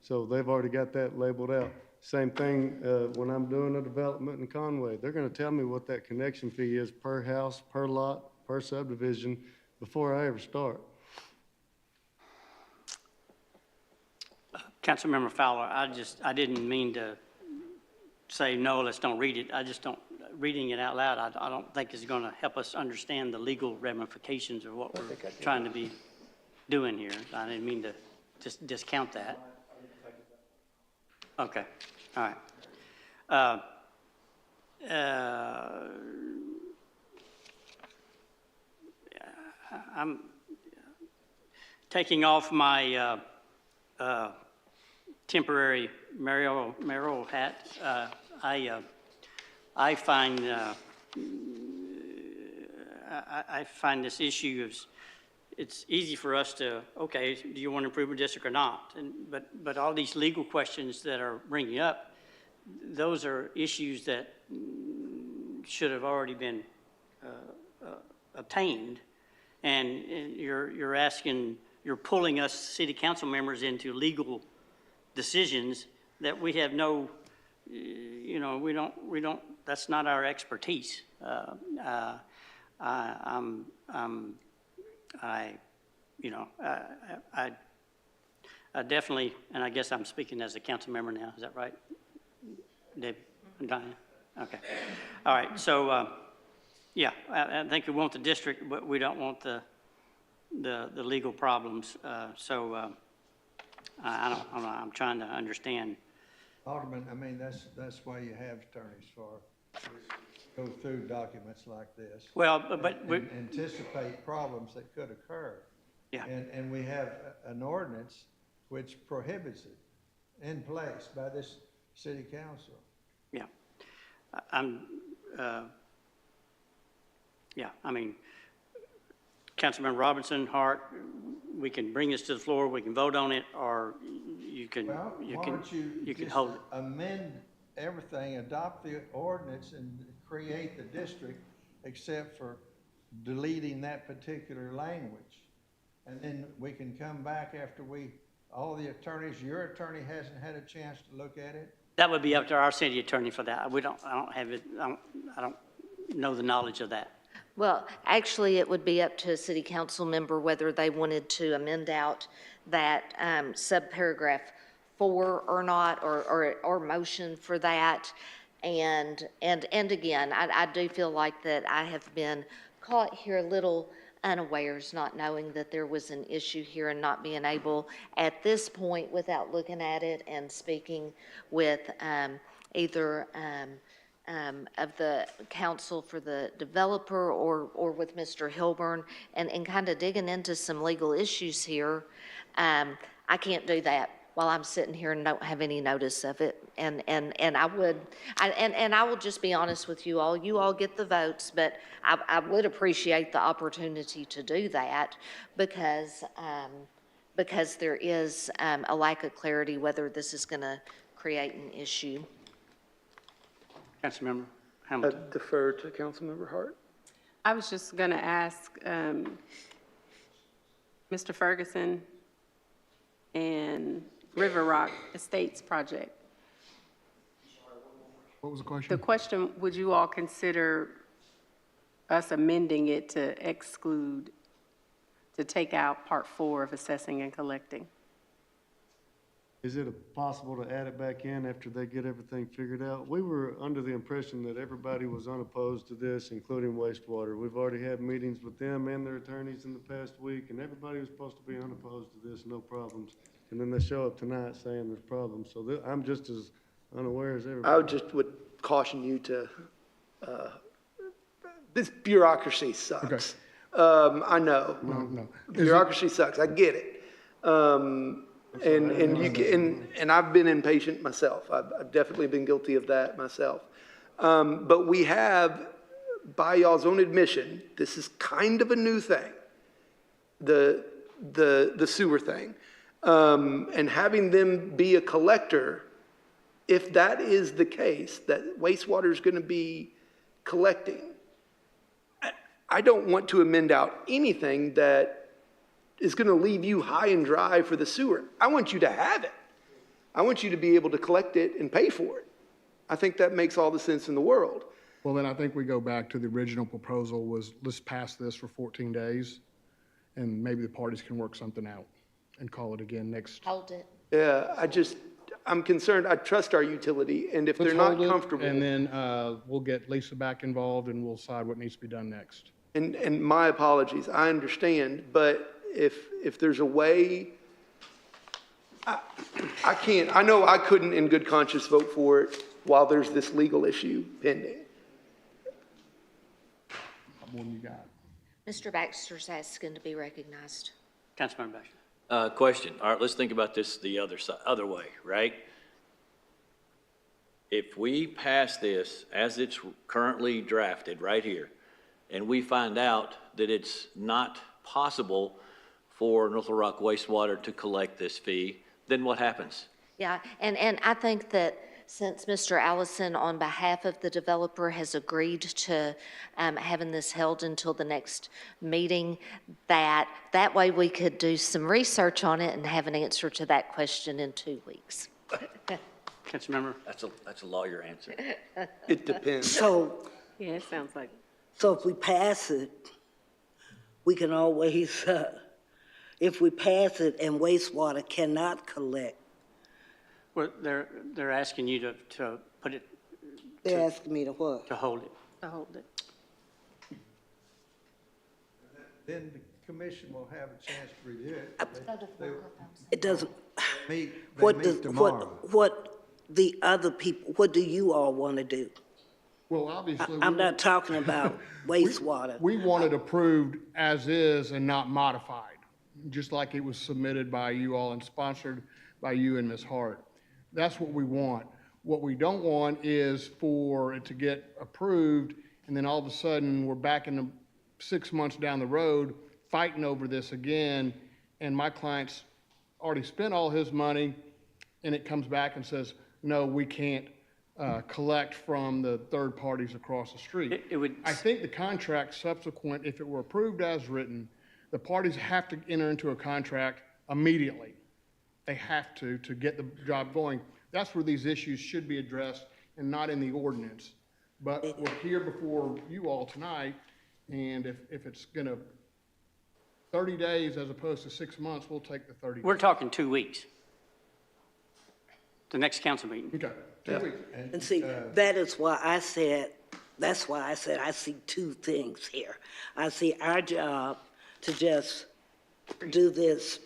So they've already got that labeled out. Same thing, when I'm doing a development in Conway, they're gonna tell me what that connection fee is per house, per lot, per subdivision, before I ever start. Councilmember Fowler, I didn't mean to say, no, let's don't read it. I just don't, reading it out loud, I don't think is going to help us understand the legal ramifications of what we're trying to be doing here. I didn't mean to just discount that. Okay, all right. I'm taking off my temporary mayoral hat. I find this issue is, it's easy for us to, okay, do you want to improve a district or not? But all these legal questions that are bringing up, those are issues that should have already been obtained. And you're asking, you're pulling us city council members into legal decisions that we have no, you know, we don't, that's not our expertise. I definitely, and I guess I'm speaking as a council member now, is that right? Dave and Diane? Okay. All right, so, yeah, I think we want the district, but we don't want the legal problems. I don't know, I'm trying to understand. Alderman, I mean, that's why you have attorneys for, go through documents like this. Well, but and anticipate problems that could occur. Yeah. And we have an ordinance which prohibits it in place by this city council. Yeah. Yeah, I mean, Councilmember Robinson, Hart, we can bring this to the floor, we can vote on it, or you can, Well, you why can, don't you you can just hold it. amend everything, adopt the ordinance and create the district, except for deleting that particular language. And then we can come back after all the attorneys, your attorney hasn't had a chance to look at it? That would be up to our city attorney for that. I don't have it, I don't know the knowledge of that. Well, actually, it would be up to a city council member whether they wanted to amend out that subparagraph 4 or not, or motion for that. And again, I do feel like that I have been caught here a little unawares, not knowing that there was an issue here and not being able at this point, without looking at it and speaking with either of the counsel for the developer or with Mr. Hilburn and kind of digging into some legal issues here. I can't do that while I'm sitting here and don't have any notice of it. And I will just be honest with you all. You all get the votes, but I would appreciate the opportunity to do that because there is a lack of clarity whether this is going to create an issue. Councilmember I Hamilton. defer to Councilmember Hart. I was just going to ask Mr. Ferguson and River Rock Estates project. What was the question? The question, would you all consider us amending it to exclude, to take out part 4 of assessing and collecting? Is it possible to add it back in after they get everything figured out? We were under the impression that everybody was unopposed to this, including wastewater. We've already had meetings with them and their attorneys in the past week, and everybody was supposed to be unopposed to this, no problems. And then they show up tonight saying there's problems. So I'm just as unaware as everybody. I would caution you to, this bureaucracy sucks. I know. No. Bureaucracy sucks, I get it. And I've been impatient myself. I've definitely been guilty of that myself. But we have, by y'all's own admission, this is kind of a new thing, the sewer thing. And having them be a collector if that is the case, that wastewater is going to be collecting, I don't want to amend out anything that is going to leave you high and dry for the sewer. I want you to have it. I want you to be able to collect it and pay for it. I think that makes all the sense in the world. Well, then I think we go back to the original proposal was, let's pass this for 14 days, and maybe the parties can work something out and call it again next. Hold it. Yeah, I'm concerned. I trust our utility, and if they're Let's not hold it, comfortable. and then we'll get Lisa back involved, and we'll decide what needs to be done next. And my apologies, I understand, but if there's a way, I can't, I know I couldn't in good conscience vote for it while there's this legal issue pending. What do you got? Mr. Baxter's asking to be recognized. Councilmember Baxter. Question. All right, let's think about this the other way, right? If we pass this as it's currently drafted right here, and we find out that it's not possible for North Little Rock Wastewater to collect this fee, then what happens? Yeah, and I think that since Mr. Allison, on behalf of the developer, has agreed to having this held until the next meeting, that way we could do some research on it and have an answer to that question in 2 weeks. Councilmember. That's a lawyer answer. It depends. So, Yeah, it sounds like. so if we pass it, we can always, if we pass it and wastewater cannot collect, Well, they're asking you to put it, they're asking me to what? to hold it. To hold it. Then the commission will have a chance to review it. It doesn't, They what meet does, tomorrow. what the other people, what do you all want to do? Well, obviously. I'm not talking about wastewater. We want it approved as is and not modified, just like it was submitted by you all and sponsored by you and Ms. Hart. That's what we want. What we don't want is for it to get approved, and then all of a sudden, we're back in the 6 months down the road fighting over this again, and my client's already spent all his money, and it comes back and says, no, we can't collect from the third parties across the street. It would. I think the contract subsequent, if it were approved as written, the parties have to enter into a contract immediately. They have to get the job going. That's where these issues should be addressed and not in the ordinance. But we're here before you all tonight, and if it's gonna, 30 days as opposed to 6 months, we'll take the 30 days. We're talking 2 weeks. The next council meeting. Okay, 2 weeks. And see, that is why I said, that's why I said I see two things here. I see our job to just do this,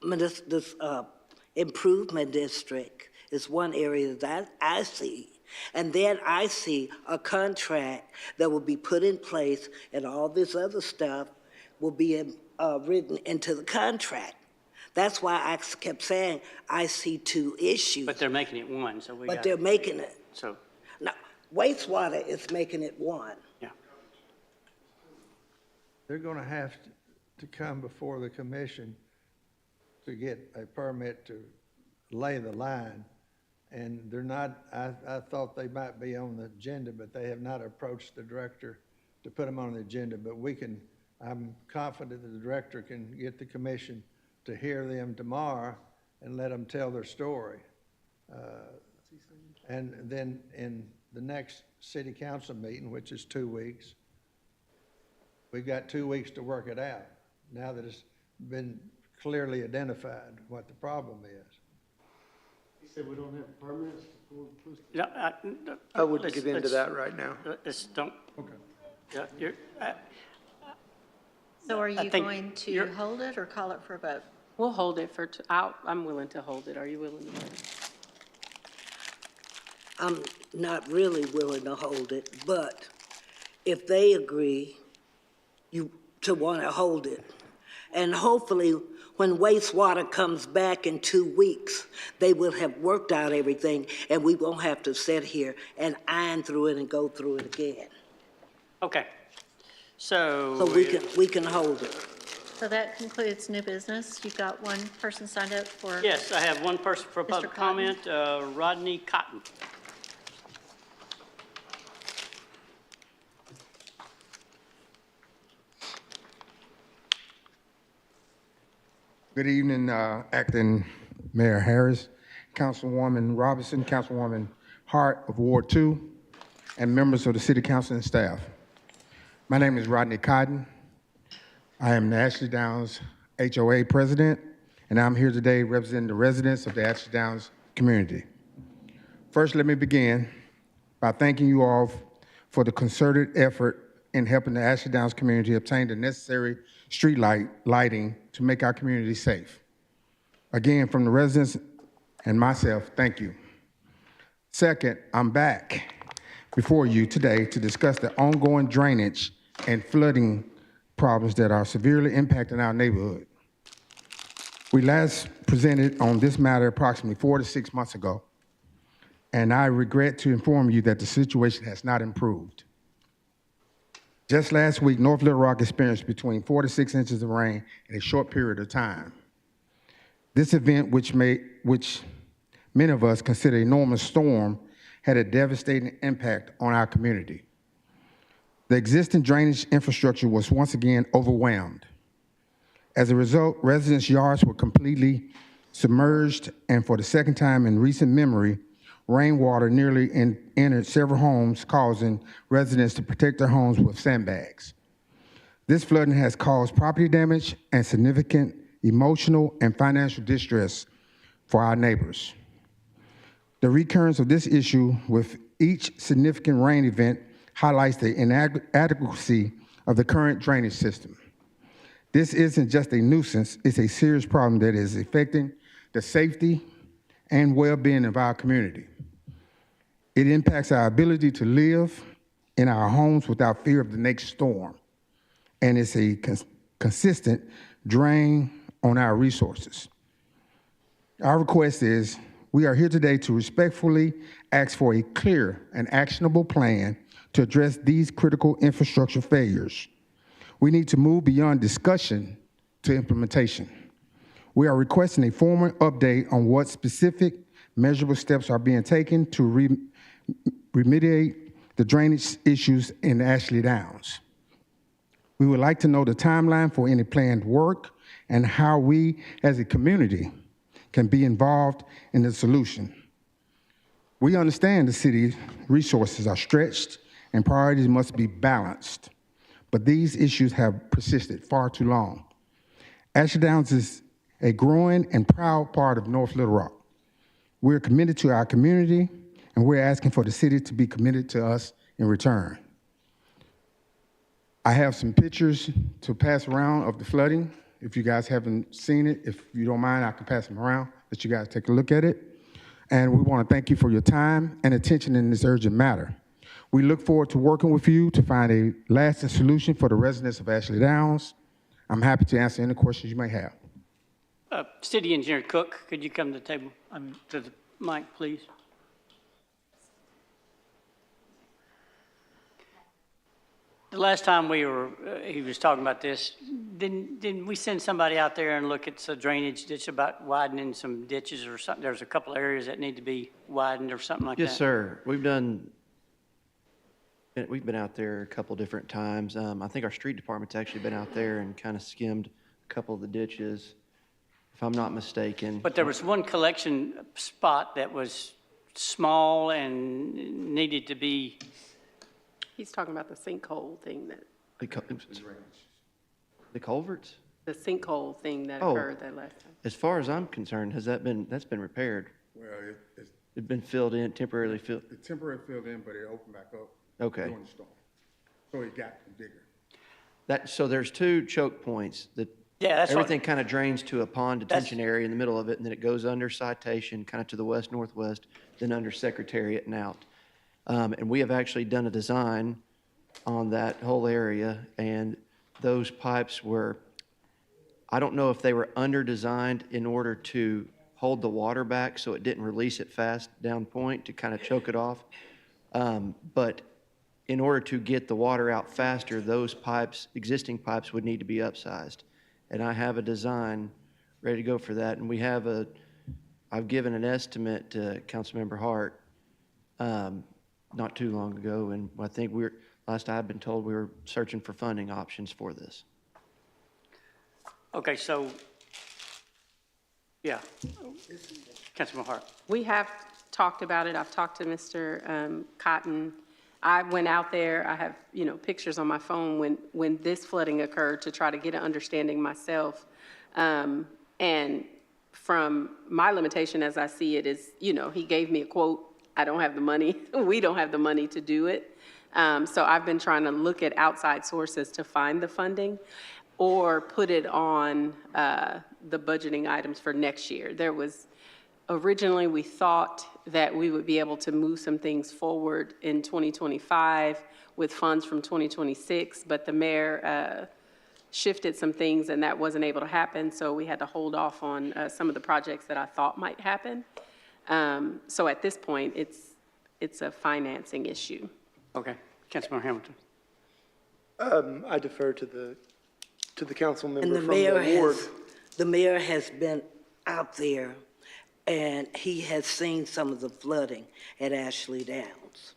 this improvement district is one area that I see. And then I see a contract that will be put in place, and all this other stuff will be written into the contract. That's why I kept saying I see two issues. But they're making it one, so we got. But they're making it. So, Now, wastewater is making it one. yeah. They're gonna have to come before the commission to get a permit to lay the line. And they're not, I thought they might be on the agenda, but they have not approached the director to put them on the agenda. But I'm confident that the director can get the commission to hear them tomorrow and let them tell their story. And then in the next city council meeting, which is 2 weeks, we've got 2 weeks to work it out, now that it's been clearly identified what the problem is. He said we don't have permits before we push. Yeah, I wouldn't get into let's- that right now. Let's don't. Okay. Yeah, you're, So are I you think going to you're- hold it or call it for a vote? We'll hold it for, I'm willing to hold it. Are you willing to hold it? I'm not really willing to hold it, but if they agree to want to hold it, and hopefully when wastewater comes back in 2 weeks, they will have worked out everything, and we won't have to sit here and iron through it and go through it again. okay. So. So we can hold it. So that concludes new business. You've got one person signed up for. Yes, I have one person for public Cotton. comment, Rodney Cotton. Good evening, Acting Mayor Harris, Councilwoman Robinson, Councilwoman Hart of Ward 2, and members of the City Council and staff. My name is Rodney Cotton. I am the Ashley Downs HOA President, and I'm here today representing the residents of the Ashley Downs community. First, let me begin by thanking you all for the concerted effort in helping the Ashley Downs community obtain the necessary street lighting to make our community safe. Again, from the residents and myself, thank you. Second, I'm back before you today to discuss the ongoing drainage and flooding problems that are severely impacting our neighborhood. We last presented on this matter approximately 4 to 6 months ago, and I regret to inform you that the situation has not improved. Just last week, North Little Rock experienced between 4 to 6 inches of rain in a short period of time. This event, which many of us consider an enormous storm, had a devastating impact on our community. The existing drainage infrastructure was once again overwhelmed. As a result, residents' yards were completely submerged, and for the second time in recent memory, rainwater nearly entered several homes, causing residents to protect their homes with sandbags. This flooding has caused property damage and significant emotional and financial distress for our neighbors. The recurrence of this issue with each significant rain event highlights the inadequacy of the current drainage system. This isn't just a nuisance, it's a serious problem that is affecting the safety and well-being of our community. It impacts our ability to live in our homes without fear of the next storm, and it's a consistent drain on our resources. Our request is, we are here today to respectfully ask for a clear and actionable plan to address these critical infrastructure failures. We need to move beyond discussion to implementation. We are requesting a formal update on what specific measurable steps are being taken to remediate the drainage issues in Ashley Downs. We would like to know the timeline for any planned work and how we as a community can be involved in the solution. We understand the city's resources are stretched and priorities must be balanced, but these issues have persisted far too long. Ashley Downs is a growing and proud part of North Little Rock. We're committed to our community, and we're asking for the city to be committed to us in return. I have some pictures to pass around of the flooding. If you guys haven't seen it, if you don't mind, I can pass them around, let you guys take a look at it. And we want to thank you for your time and attention in this urgent matter. We look forward to working with you to find a lasting solution for the residents of Ashley Downs. I'm happy to answer any questions you may have. City Engineer Cook, could you come to the table, to the mic, please? The last time he was talking about this, didn't we send somebody out there and look at the drainage ditch about widening some ditches or something? There's a couple areas that need to be widened or something like that. Yes, sir. We've been out there a couple different times. I think our street department's actually been out there and kind of skimmed a couple of the ditches, if I'm not mistaken. But there was one collection spot that was small and needed to be. He's talking about the sinkhole thing that, The culverts? the sinkhole thing that Oh. occurred that last time. As far as I'm concerned, that's been repaired? Well, It's been filled in, temporarily filled? it's temporarily filled in, but it opened back up Okay. during the storm. So it got bigger. So there's two choke points that Yeah, that's what- everything kind of drains to a pond detention area in the middle of it, and then it goes under Citation, kind of to the west-northwest, then under Secretariat and out. And we have actually done a design on that whole area, and those pipes were, I don't know if they were under-designed in order to hold the water back so it didn't release it fast down point to kind of choke it off. But in order to get the water out faster, those pipes, existing pipes, would need to be upsized. and I have a design ready to go for that. And I've given an estimate to Councilmember Hart not too long ago, and I think last I've been told, we were searching for funding options for this. Okay, so, yeah. Councilman Hart. We have talked about it. I've talked to Mr. Cotton. I went out there. I have, pictures on my phone when this flooding occurred to try to get an understanding myself. And from my limitation as I see it is, he gave me a quote. I don't have the money. We don't have the money to do it. So I've been trying to look at outside sources to find the funding or put it on the budgeting items for next year. Originally, we thought that we would be able to move some things forward in 2025 with funds from 2026, but the mayor shifted some things and that wasn't able to happen, so we had to hold off on some of the projects that I thought might happen. So at this point, it's a financing issue. Okay, Councilman Hamilton. I defer to the council member And the from mayor the ward. the mayor has been out there, and he has seen some of the flooding at Ashley Downs.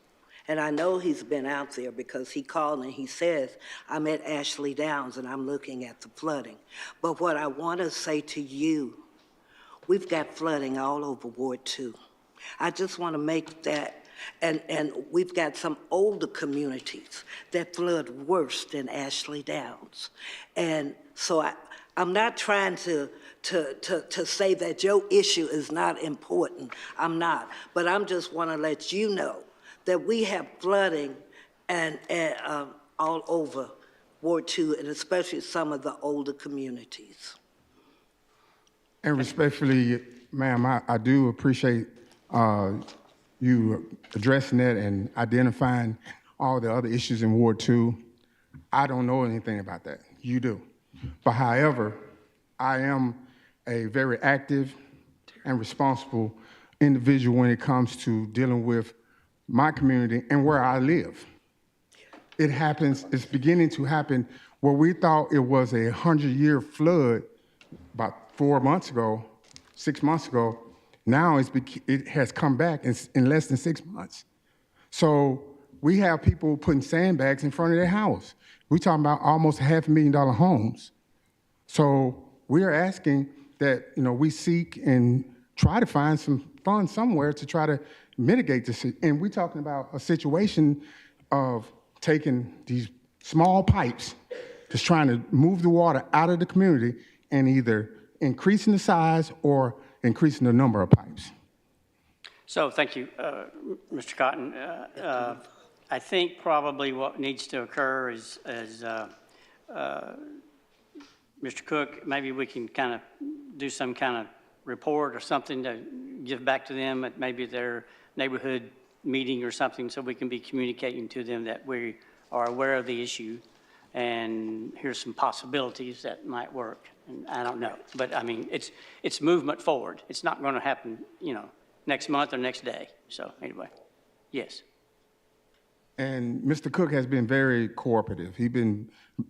And I know he's been out there because he called and he says, I'm at Ashley Downs and I'm looking at the flooding. But what I want to say to you, we've got flooding all over Ward 2. I just want to make that, and we've got some older communities that flood worse than Ashley Downs. And so I'm not trying to say that your issue is not important. I'm not. But I'm just want to let you know that we have flooding and all over Ward 2, and especially some of the older communities. And respectfully, ma'am, I do appreciate you addressing that and identifying all the other issues in Ward 2. I don't know anything about that. You do. But however, I am a very active and responsible individual when it comes to dealing with my community and where I live. It happens, it's beginning to happen where we thought it was a 100-year flood about 4 months ago, 6 months ago. Now it has come back in less than 6 months. So we have people putting sandbags in front of their house. We're talking about almost $500,000 homes. So we are asking that we seek and try to find some funds somewhere to try to mitigate this. And we're talking about a situation of taking these small pipes, just trying to move the water out of the community and either increasing the size or increasing the number of pipes. So thank you, Mr. Cotton. I think probably what needs to occur is Mr. Cook, maybe we can kind of do some kind of report or something to give back to them at maybe their neighborhood meeting or something, so we can be communicating to them that we are aware of the issue and here's some possibilities that might work. And I don't know, but I mean, it's movement forward. It's not going to happen, next month or next day. So anyway, yes. And Mr. Cook has been very cooperative.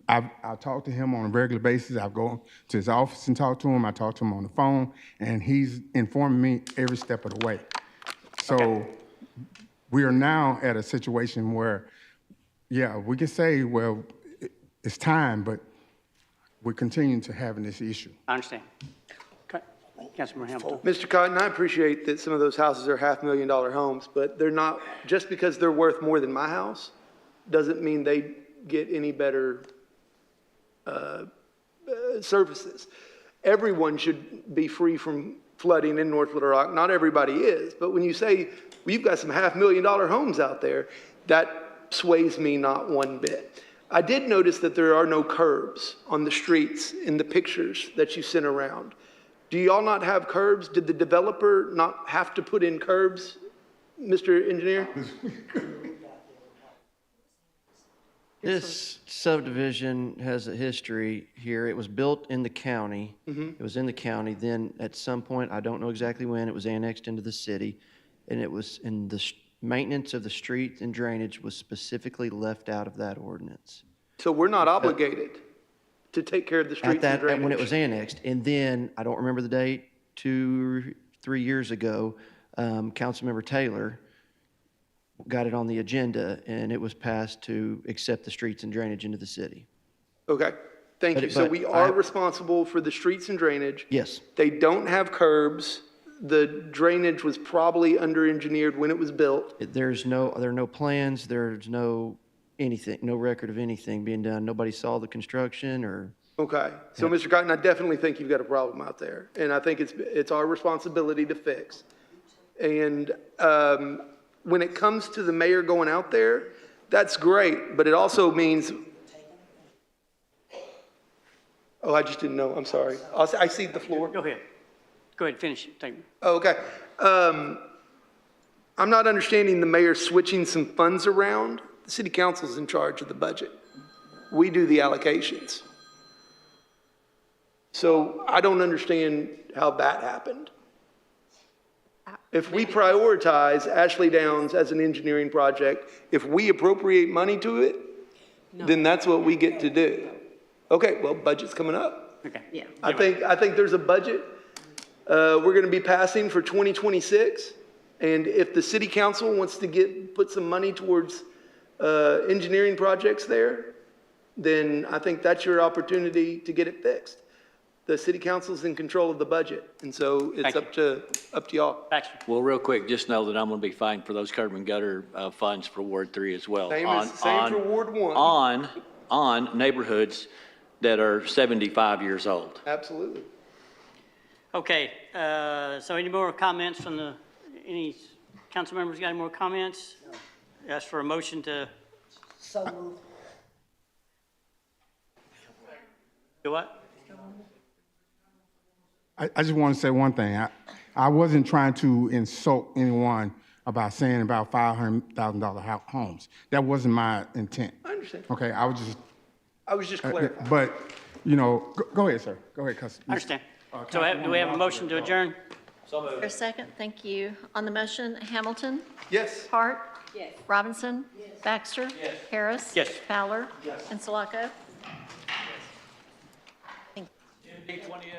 I talk to him on a regular basis. I go to his office and talk to him. I talk to him on the phone, and he's informing me every step of the way. So okay. We are now at a situation where, yeah, we can say, well, it's time, but we're continuing to have this issue. I understand. Okay. Councilman Hamilton. Mr. Cotton, I appreciate that some of those houses are $500,000 homes, but they're not, just because they're worth more than my house, doesn't mean they get any better services. Everyone should be free from flooding in North Little Rock. Not everybody is, but when you say, well, you've got some $500,000 homes out there, that sways me not one bit. I did notice that there are no curbs on the streets in the pictures that you sent around. Do y'all not have curbs? Did the developer not have to put in curbs, Mr. Engineer? This subdivision has a history here. It was built in the county. Mm-hmm. It was in the county. Then at some point, I don't know exactly when, it was annexed into the city. And it was in the maintenance of the street and drainage was specifically left out of that ordinance. So we're not obligated. to take care of the streets and drainage. When it was annexed. And then, I don't remember the date, 2 or 3 years ago, Councilmember Taylor got it on the agenda, and it was passed to accept the streets and drainage into the city. Okay, thank But you. it- So but we I are have- responsible for the streets and drainage. Yes. They don't have curbs. The drainage was probably under-engineered when it was built. There are no plans, there's no anything, no record of anything being done. Nobody saw the construction or, Okay, so Mr. Cotton, I definitely think you've got a problem out there, and I think it's our responsibility to fix. And when it comes to the mayor going out there, that's great, but it also means, oh, I just didn't know, I'm sorry. I cede the floor. Go ahead. Go ahead, finish it. Thank you. Oh, okay. I'm not understanding the mayor switching some funds around. The city council's in charge of the budget. We do the allocations. So I don't understand how that happened. If we prioritize Ashley Downs as an engineering project, if we appropriate money to it, then that's what we get to do. Okay, well, budget's coming up. Okay. Yeah. I think there's a budget we're going to be passing for 2026. And if the city council wants to put some money towards engineering projects there, then I think that's your opportunity to get it fixed. The city council's in control of the budget, and so it's Thank up to y'all. Baxter. Well, real quick, just know that I'm going to be fighting for those curb and gutter funds for Ward 3 as well. Same On- for Ward 1. On neighborhoods that are 75 years old. Absolutely. Okay, so any more comments from any council members got any more comments? Ask for a motion to, So moved. do what? I just want to say one thing. I wasn't trying to insult anyone about saying about $500,000 homes. That wasn't my intent. I understand. Okay, I was just clarifying. But, you know, go ahead, sir. Go ahead, I understand. So do we have a motion to adjourn? For a second, thank you. On the motion, Hamilton? Yes. Hart? Yes. Robinson? Yes. Baxter? Yes. Harris? Yes. Fowler? Yes. And Sulaco? MD 28.